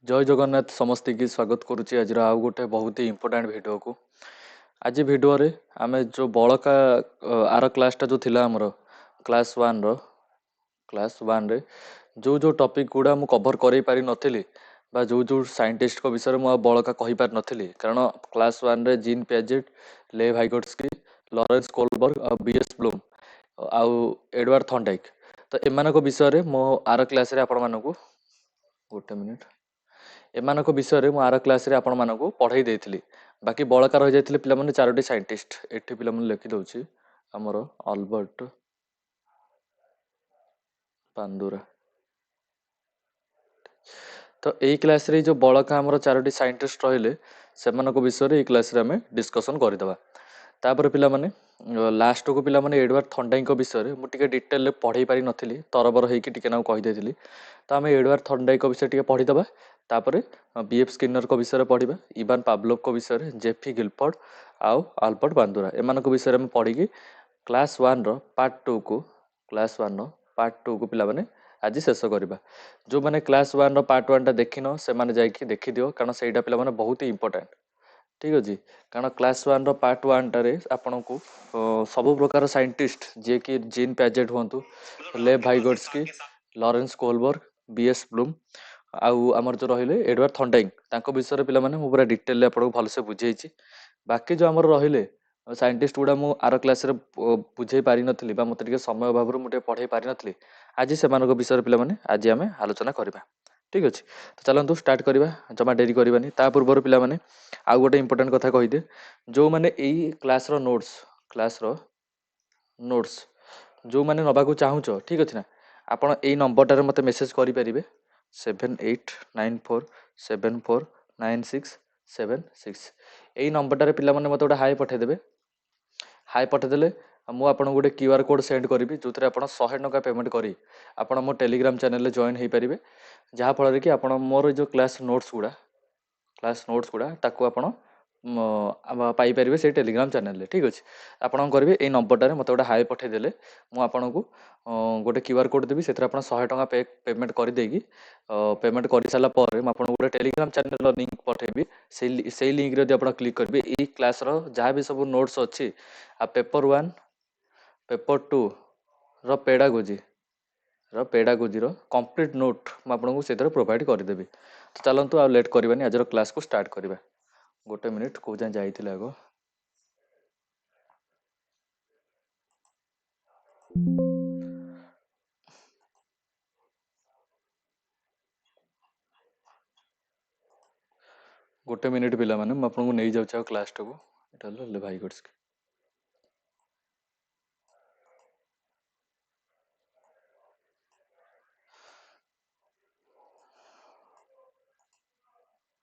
जय जगन्नाथ समस्त की स्वागत करुच्ची आज आउ गोटे बहुत ही इंपोर्टाट वीडियो को। आज वीडियो रे आमे जो बड़का आर क्लासटा जो थिला हमर क्लास 1 रो क्लास 1 रे जो टॉपिक गुडा मु कवर करै पारि नथिली बा जो साइंटिस्ट को विषय मु बड़का कहि पार नथिली कारण क्लास 1 रे जीन पियाजेट ले भाइगोट्स्की लॉरेंस कोलबर्ग और बीएस ब्लूम आउ एडवार्ड थॉर्नडाइक तो एमानक विषय रे मो आर क्लास रे आपण मानकू गोटे मिनिट एमानक विषय रे मु आर क्लास रे आपण मानकू पढ़ाई देइथिली। बाकी बळका रहि जायथिले पिला माने चारोटी साइंटिस्ट एठी पिला माने लिखि दउछि हमर अल्बर्ट पांडुरा। तो एई क्लास रे जो बळका हमर चारोटी साइंटिस्ट रहिले सेमानक विषय रे एई क्लास रे हमें डिस्कशन करदबा। तापर पिला माने लास्ट को पिला माने एडवार्ड थॉर्नडाइक विषय रे मु टिके डिटेल रे पढ़ाई पारि नथिली तरबर हेकि टिके नाउ कहि देथिली। तो आमे एडवार्ड थॉर्नडाइक विषय टिके पढ़ी दबा। तापर बीएफ स्किनर को विषय रे पढ़िबा इवान पाब्लोव को विषय रे जेफी गिलफोर्ड आउ अल्बर्ट बांदुरा एमानक विषय रे हम पढ़ी क्लास 1 रो पार्ट 2 को क्लास 1 रो पार्ट 2 को पिला माने आज शेष करबा। जो माने क्लास 1 रो पार्ट 1 टा देखिनो से माने जाइकी देखि दियो कारण सेटा पिला माने बहुत ही इंपोर्टेंट। ठीक अछि कारण क्लास 1 रो पार्ट 1 टारे आपन को सब प्रकार साइंटिस्ट जे कि जीन पैजेट होंतु लेव भाइगोट्स्की लॉरेंस कोलबर्ग बीएस ब्लूम आउ आमर जो रहिले एडवार्ड थॉर्नडाइक तांको विषय पिला माने मु पूरा डिटेल रे आपन भल से बुझेइछि। बाकी जो आमर रहिले साइंटिस्ट गुडा मु आर क्लास रे बुझे पारि नथिली बा मते टिके समय अभाव रु मुटे पढ़ाई पारि नथिली आज सेमानक विषय पिला माने आज आमे आलोचना करबा। ठीक अछि तो चलंतु स्टार्ट करबा जमा डेरी करबानी ता पूर्व पिला माने आउ गोटे इंपोर्टेंट कथा कहि दे जो माने एई क्लास रो नोट्स जो माने नबाकू चाहूचो ठीक अछि ना आपण एई नंबर टारे मते मेसेज करि परिबे 7894749676 एई नंबर टारे पिला माने मते गोटे हाय पठे देबे। हाय पठे देले मु आपन गोटे क्यूआर कोड सेंड करिवि जोथरे आपण 100 टका पेमेंट करी आपण मो टेलीग्राम चैनल रे जॉइन हेई परिबे जहा फल कि आपण मोर जो क्लास नोट्स गुड़ा ताकू आपण पाई परिबे से टेलीग्राम चैनल रे। ठीक अछि आपण करिवे ए नंबर टारे मते गोटे हाय पठे देले मु आपण को गोटे क्यूआर कोड देबी सेथरे आपण 100 टका पेमेंट करि देगी पेमेंट करि साला पर म आपण गोटे टेलीग्राम चैनल रो लिंक पठेबी सेई लिंक रे आपण क्लिक करबे ए क्लास रो जहा भी सब नोट्स अछि आ पेपर 1 पेपर 2 रो पेडागोजी रो कंप्लीट नोट म आपण को सेथरे प्रोवाइड करि देबी। तो चलंतु आ लेट करबानी आज रो क्लास को स्टार्ट करबा। गोटे मिनिट को जा जाइथिले आगो गोटे मिनिट पिला माने म आपन को नै जाउ छ क्लास को एटा ले भाई गर्स के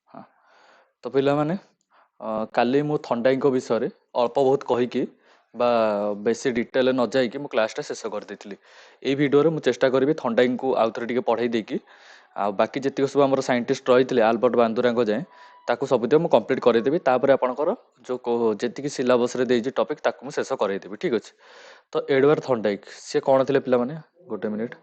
हाँ तो पिला माने काली मु थंडाई विषय रे अल्प बहुत कहि कि बा बेसी डिटेल न जाई कि मु क्लास टा शेष कर देथिली। ए वीडियो रे मु चेष्टा करबी थंडाई को आउ थरे टिके पढ़ाई देकी आ बाकी जति सब हमर साइंटिस्ट रहिथिले अल्बर्ट बांदुरा को जाय ताकू सब दियो मु कंप्लीट करे देबी तापर आपनकर जो जेति सिलेबस रे देई टॉपिक ताकू मु शेष करे देबी। ठीक अछि तो एडवार्ड थंडाइक से कोन थिले पिला माने गोटे मिनिट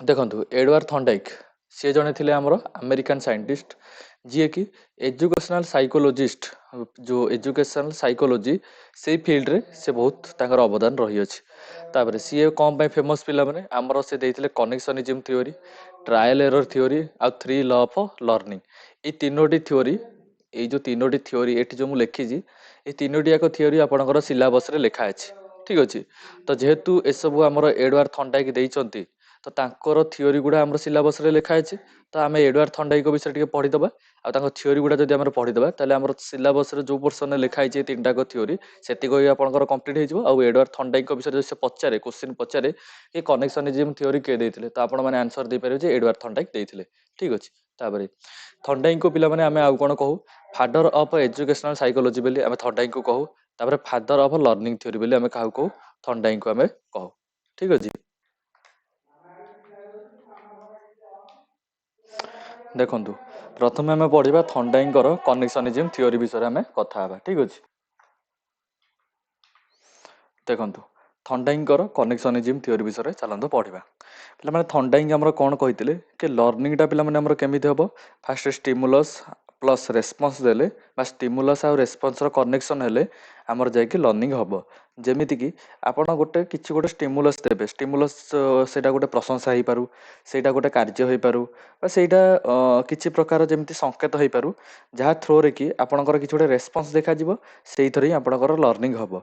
देखंतु एडवार्ड थॉर्नडाइक सी जने थिले हमर अमेरिकन साइंटिस्ट जी कि एजुकेशनल साइकोलॉजिस्ट जो एजुकेशनल साइकोलॉजी से फील्ड रे से बहुत ताकर अवदान रही अछि। तापर सी कम पे फेमस पिला माने हमर से देथिले connectionism theory trial error theory आ 3 लॉ ऑफ लर्निंग ए तीनोटी थ्योरी ए जो तीनोटी थ्योरी एठी जो मु लेखि जी ए तीनोटी याक थ्योरी आपनकर सिलेबस रे लेखा अछि। ठीक अछि तो जेहेतु ए सब हमर एडवार्ड थॉर्नडाइक देइचंती तो तांकर थ्योरी गुडा हमर सिलेबस रे लेखा अछि तो आमे एडवार्ड थॉर्नडाइक विषय टिके पढि दबा आ तांकर थ्योरी गुडा जदि हमर पढि दबा ताले हमर सिलेबस रे जो पोर्शन रे लेखा अछि तीनटा को थ्योरी सेति को आपनकर कंप्लीट हे जिवो आ एडवार्ड थॉर्नडाइक विषय से पचारे क्वेश्चन पचारे कि कनेक्शनिज्म थ्योरी के देथिले तो आपण माने आंसर दे परिबे जे एडवार्ड थॉर्नडाइक देथिले। ठीक अछि ताबरे थॉर्नडाइक को पिला माने आमे आउ कोन कहू फादर ऑफ एजुकेशनल साइकोलॉजी बेली आमे थॉर्नडाइक को कहू तापर फादर ऑफ लर्निंग थ्योरी बेली आमे काहू कहू थॉर्नडाइक को आमे कहू। ठीक अछि देखंतु प्रथमे आमे पढिबा थॉर्नडाइकर कनेक्शनिज्म थ्योरी विषय रे आमे कथा हबा। ठीक अछि देखंतु ଥଣ୍ଡାଇଙ୍କର କନେକ୍ସନିଜିମ୍ ଥିଓରି ବିଷୟରେ ଚାଲନ୍ତୁ ପଢ଼ିବା। ପିଲାମାନେ ଥଣ୍ଡାଇଙ୍ଗ ଆମର କ'ଣ କହିଥିଲେ କି ଲର୍ଣ୍ଣିଂଟା ପିଲାମାନେ ଆମର କେମିତି ହେବ, ଫାଷ୍ଟ ଷ୍ଟିମୁଲସ୍ ପ୍ଲସ୍ ରେସ୍ପନ୍ସ ଦେଲେ ବା ଷ୍ଟିମୁଲସ୍ ଆଉ ରେସ୍ପନ୍ସର କନେକ୍ସନ୍ ହେଲେ ଆମର ଯାଇକି ଲର୍ଣ୍ଣିଂ ହେବ। ଯେମିତିକି ଆପଣ କିଛି ଗୋଟେ ଷ୍ଟିମୁଲସ୍ ଦେବେ, ଷ୍ଟିମୁଲସ୍ ସେଇଟା ଗୋଟେ ପ୍ରଶଂସା ହେଇପାରୁ, ସେଇଟା ଗୋଟେ କାର୍ଯ୍ୟ ହେଇପାରୁ ବା ସେଇଟା କିଛି ପ୍ରକାର ଯେମିତି ସଂକେତ ହେଇପାରୁ, ଯାହା ଥ୍ରୋରେ କି ଆପଣଙ୍କର କିଛି ଗୋଟେ ରେସ୍ପନ୍ସ ଦେଖାଯିବ, ସେଇଥିରେ ହିଁ ଆପଣଙ୍କର ଲର୍ଣ୍ଣିଂ ହେବ।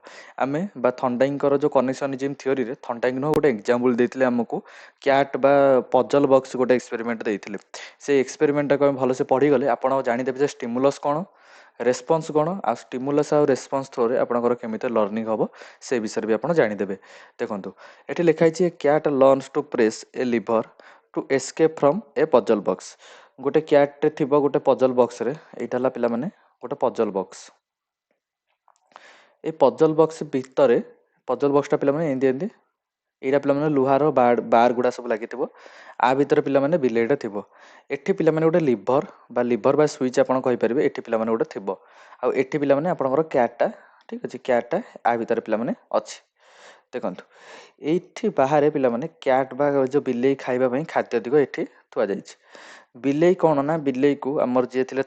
ଆମେ ବା ଥଣ୍ଡାଇଙ୍କର ଯେଉଁ କନେକ୍ସନିଜିମ୍ ଥିଓରିରେ ଥଣ୍ଡାଇଙ୍ଗ ନୁହଁ ଗୋଟେ ଏକ୍ଜାମ୍ପଲ୍ ଦେଇଥିଲେ ଆମକୁ, କ୍ୟାଟ୍ ବା ପଜଲ୍ ବକ୍ସ ଗୋଟେ ଏକ୍ସପେରିମେଣ୍ଟ ଦେଇଥିଲେ। ସେଇ ଏକ୍ସପେରିମେଣ୍ଟଟାକୁ ଆମେ ଭଲସେ ପଢ଼ିଗଲେ ଆପଣ ଜାଣିଦେବେ ଯେ ଷ୍ଟିମୁଲସ୍ କ'ଣ, ରେସ୍ପନ୍ସ କ'ଣ, ଆଉ ଷ୍ଟିମୁଲସ୍ ଆଉ ରେସ୍ପନ୍ସ ଥ୍ରୋରେ ଆପଣଙ୍କର କେମିତି ଲର୍ଣ୍ଣିଂ ହେବ ସେ ବିଷୟରେ ବି ଆପଣ ଜାଣିଦେବେ। ଦେଖନ୍ତୁ ଏଠି ଲେଖା ହେଇଛି, a cat learns to press a lever to escape from a puzzle box. ଗୋଟେ କ୍ୟାଟ୍ଟେ ଥିବ ଗୋଟେ ପଜଲ୍ ବକ୍ସରେ, ଏଇଟା ହେଲା ପିଲାମାନେ ଗୋଟେ ପଜଲ୍ ବକ୍ସ। এই ପଜଲ୍ ବକ୍ସ ଭିତରେ, ପଜଲ୍ ବକ୍ସଟା ପିଲାମାନେ ଏମିତି ଏଇଟା ପିଲାମାନେ ଲୁହାର ବାର ଗୁଡ଼ା ସବୁ ଲାଗିଥିବ, ଆ ଭିତରେ ପିଲାମାନେ ବିଲେଇଟା ଥିବ। ଏଠି ପିଲାମାନେ ଗୋଟେ ଲିଭର ବା ସୁଇଚ୍ ଆପଣ କହିପାରିବେ, ଏଠି ପିଲାମାନେ ଗୋଟେ ଥିବ। ଆଉ ଏଠି ପିଲାମାନେ ଆପଣଙ୍କର କ୍ୟାଟ୍ଟା, ଠିକ୍ ଅଛି, କ୍ୟାଟ୍ଟା ଆ ଭିତରେ ପିଲାମାନେ ଅଛି। ଦେଖନ୍ତୁ ଏଇଠି ବାହାରେ ପିଲାମାନେ କ୍ୟାଟ୍ ବା ଯେଉଁ ବିଲେଇ ଖାଇବା ପାଇଁ ଖାଦ୍ୟତିକ ଏଠି ଥୁଆଯାଇଛି। ବିଲେଇ କ'ଣ ନା, ବିଲେଇକୁ ଆମର ଯିଏ ଥିଲେ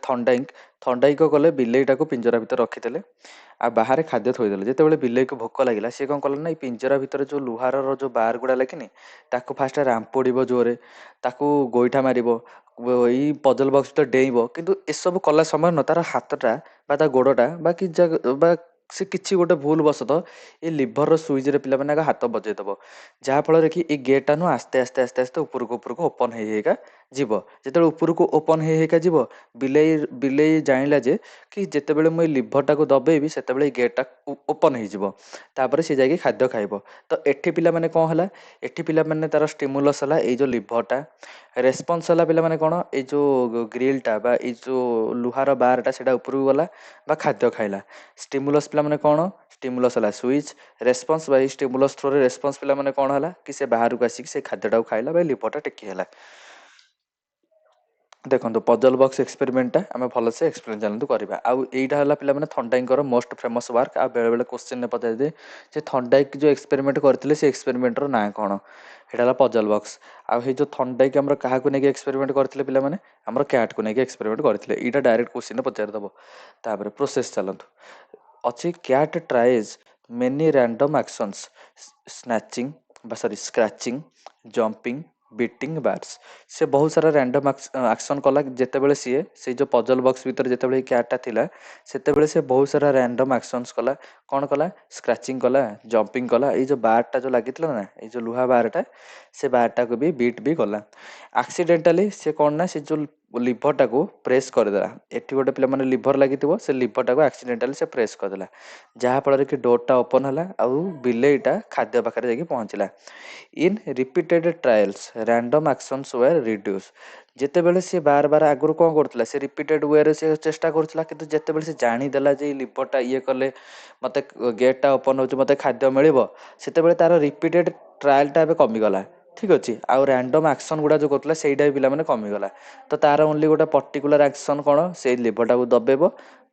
ଥଣ୍ଡାଇକ ଗଲେ ବିଲେଇଟାକୁ ପିଞ୍ଜରା ଭିତରେ ରଖିଥିଲେ, ଆଉ ବାହାରେ ଖାଦ୍ୟ ଥୋଇଦେଲେ। ଯେତେବେଳେ ବିଲେଇକୁ ଭୋକ ଲାଗିଲା ସିଏ କ'ଣ କଲା ନା, ଏଇ ପିଞ୍ଜରା ଭିତରେ ଯେଉଁ ଲୁହାରର ଯେଉଁ ବାର ଗୁଡ଼ା ଲାଗିନି, ତାକୁ ଫାଷ୍ଟ ରାମ୍ପୋଡ଼ିବ ଜୋରେ, ତାକୁ ଗୋଇଠା ମାରିବ, ଏଇ ପଜଲ୍ ବକ୍ସ ଭିତରେ ଡେଇଁବ। କିନ୍ତୁ ଏସବୁ କଲା ସମୟ ନୁହଁ, ତାର ହାତଟା ବା ତା ଗୋଡ଼ଟା ବା ସେ କିଛି ଗୋଟେ ଭୁଲ ବଶତଃ ଏ ଲିଭରର ସୁଇଚରେ ପିଲାମାନେ ଆଗ ହାତ ବଜେଇଦବ, ଯାହାଫଳରେ କି ଏ ଗେଟ୍ଟା ନୁହଁ ଆସ୍ତେ ଆସ୍ତେ ଆସ୍ତେ ଆସ୍ତେ ଉପରକୁ ଓପନ୍ ହେଇକା ଯିବ। ଯେତେବେଳେ ଉପରକୁ ଓପନ୍ ହେଇକା ଯିବ, ବିଲେଇ ଜାଣିଲା ଯେ କି ଯେତେବେଳେ ମୁଁ ଏଇ ଲିଭରଟାକୁ ଦବେଇବି ସେତେବେଳେ ଏଇ ଗେଟ୍ଟା ଓପନ୍ ହେଇଯିବ, ତାପରେ ସେ ଯାଇକି ଖାଦ୍ୟ ଖାଇବ। ତ ଏଠି ପିଲାମାନେ କ'ଣ ହେଲା, ଏଠି ପିଲାମାନେ ତାର ଷ୍ଟିମୁଲସ୍ ହେଲା ଏଇ ଯେଉଁ ଲିଭରଟା, ରେସ୍ପନ୍ସ ହେଲା ପିଲାମାନେ କ'ଣ, ଏଇ ଯେଉଁ ଗ୍ରିଲ୍ଟା ବା ଏଇ ଯେଉଁ ଲୁହାର ବାରଟା ସେଇଟା ଉପରକୁ ଗଲା ବା ଖାଦ୍ୟ ଖାଇଲା। ଷ୍ଟିମୁଲସ୍ ପିଲାମାନେ କ'ଣ, ଷ୍ଟିମୁଲସ୍ ହେଲା ସୁଇଚ୍, ରେସ୍ପନ୍ସ ବା ଏଇ ଷ୍ଟିମୁଲସ୍ ଥ୍ରୋରେ ରେସ୍ପନ୍ସ ପିଲାମାନେ କ'ଣ ହେଲା କି ସେ ବାହାରକୁ ଆସିକି ସେ ଖାଦ୍ୟଟାକୁ ଖାଇଲା ବା ଲିଭରଟା ଟେକି ହେଲା। ଦେଖନ୍ତୁ ପଜଲ୍ ବକ୍ସ ଏକ୍ସପେରିମେଣ୍ଟଟା ଆମେ ଭଲସେ ଏକ୍ସପ୍ଲେନ୍ ଚାଲନ୍ତୁ କରିବା। ଆଉ ଏଇଟା ହେଲା ପିଲାମାନେ ଥଣ୍ଡାଇଙ୍କର ମୋଷ୍ଟ ଫେମସ୍ ୱାର୍କ। ଆଉ ବେଳେବେଳେ କୋଶ୍ଚିନ୍ରେ ପଚାରିଦିଏ ଯେ ଥଣ୍ଡାଇକ ଯେଉଁ ଏକ୍ସପେରିମେଣ୍ଟ କରିଥିଲେ ସେ ଏକ୍ସପେରିମେଣ୍ଟର ନାଁ କ'ଣ, ସେଇଟା ହେଲା ପଜଲ୍ ବକ୍ସ। ଆଉ ଏଇ ଯେଉଁ ଥଣ୍ଡାଇକ ଆମର କାହାକୁ ନେଇକି ଏକ୍ସପେରିମେଣ୍ଟ କରିଥିଲେ ପିଲାମାନେ, ଆମର କ୍ୟାଟ୍କୁ ନେଇକି ଏକ୍ସପେରିମେଣ୍ଟ କରିଥିଲେ। ଏଇଟା ଡାଇରେକ୍ଟ କୋଶ୍ଚିନ୍ରେ ପଚାରିଦେବ। ତାପରେ ପ୍ରୋସେସ୍ ଚାଲନ୍ତୁ, ଅଛି cat tries many random actions, scratching, jumping, biting bars. ସେ ବହୁତ ସାରା ରାଣ୍ଡମ୍ ଆକ୍ସନ୍ କଲା। ଯେତେବେଳେ ସିଏ ସେଇ ଯେଉଁ ପଜଲ୍ ବକ୍ସ ଭିତରେ ଯେତେବେଳେ ଏଇ କ୍ୟାଟ୍ଟା ଥିଲା, ସେତେବେଳେ ସେ ବହୁତ ସାରା ରାଣ୍ଡମ୍ ଆକ୍ସନ୍ସ କଲା। କ'ଣ କଲା, ସ୍କ୍ରାଚିଂ କଲା, ଜମ୍ପିଂ କଲା, ଏଇ ଯେଉଁ ବାରଟା ଯେଉଁ ଲାଗିଥିଲା ନା, ଏଇ ଯେଉଁ ଲୁହା ବାରଟା, ସେ ବାରଟାକୁ ବି ବିଟ୍ ବି କଲା। ଆକ୍ସିଡେଣ୍ଟାଲି ସେ କ'ଣ ନା, ସେ ଯେଉଁ ଲିଭରଟାକୁ ପ୍ରେସ୍ କରିଦେଲା। ଏଠି ଗୋଟେ ପିଲାମାନେ ଲିଭର ଲାଗିଥିବ, ସେ ଲିଭରଟାକୁ ଆକ୍ସିଡେଣ୍ଟାଲି ସେ ପ୍ରେସ୍ କରିଦେଲା, ଯାହାଫଳରେ କି ଡୋର୍ଟା ଓପନ୍ ହେଲା ଆଉ ବିଲେଇଟା ଖାଦ୍ୟ ପାଖରେ ଯାଇକି ପହଞ୍ଚିଲା। In repeated trials random actions were reduce. ଯେତେବେଳେ ସେ ବାର ଆଗରୁ କ'ଣ କରୁଥିଲା, ସେ ରିପିଟେଡ୍ ୱେରେ ସେ ଚେଷ୍ଟା କରୁଥିଲା, କିନ୍ତୁ ଯେତେବେଳେ ସେ ଜାଣିଦେଲା ଯେ ଏଇ ଲିଭରଟା ଇଏ କଲେ ମୋତେ ଗେଟ୍ଟା ଓପନ୍ ହେଉଛି, ମୋତେ ଖାଦ୍ୟ ମିଳିବ, ସେତେବେଳେ ତାର ରିପିଟେଡ୍ ଟ୍ରାଏଲ୍ଟା ଏବେ କମିଗଲା। ଠିକ୍ ଅଛି, ଆଉ ରାଣ୍ଡମ୍ ଆକ୍ସନ୍ ଗୁଡ଼ା ଯେଉଁ କରୁଥିଲା ସେଇଟା ବି ପିଲାମାନେ କମିଗଲା। ତ ତାର ଓନ୍ଲି ଗୋଟେ ପର୍ଟିକୁଲାର ଆକ୍ସନ୍ କ'ଣ, ସେଇ ଲିଭରଟାକୁ ଦବେଇବ,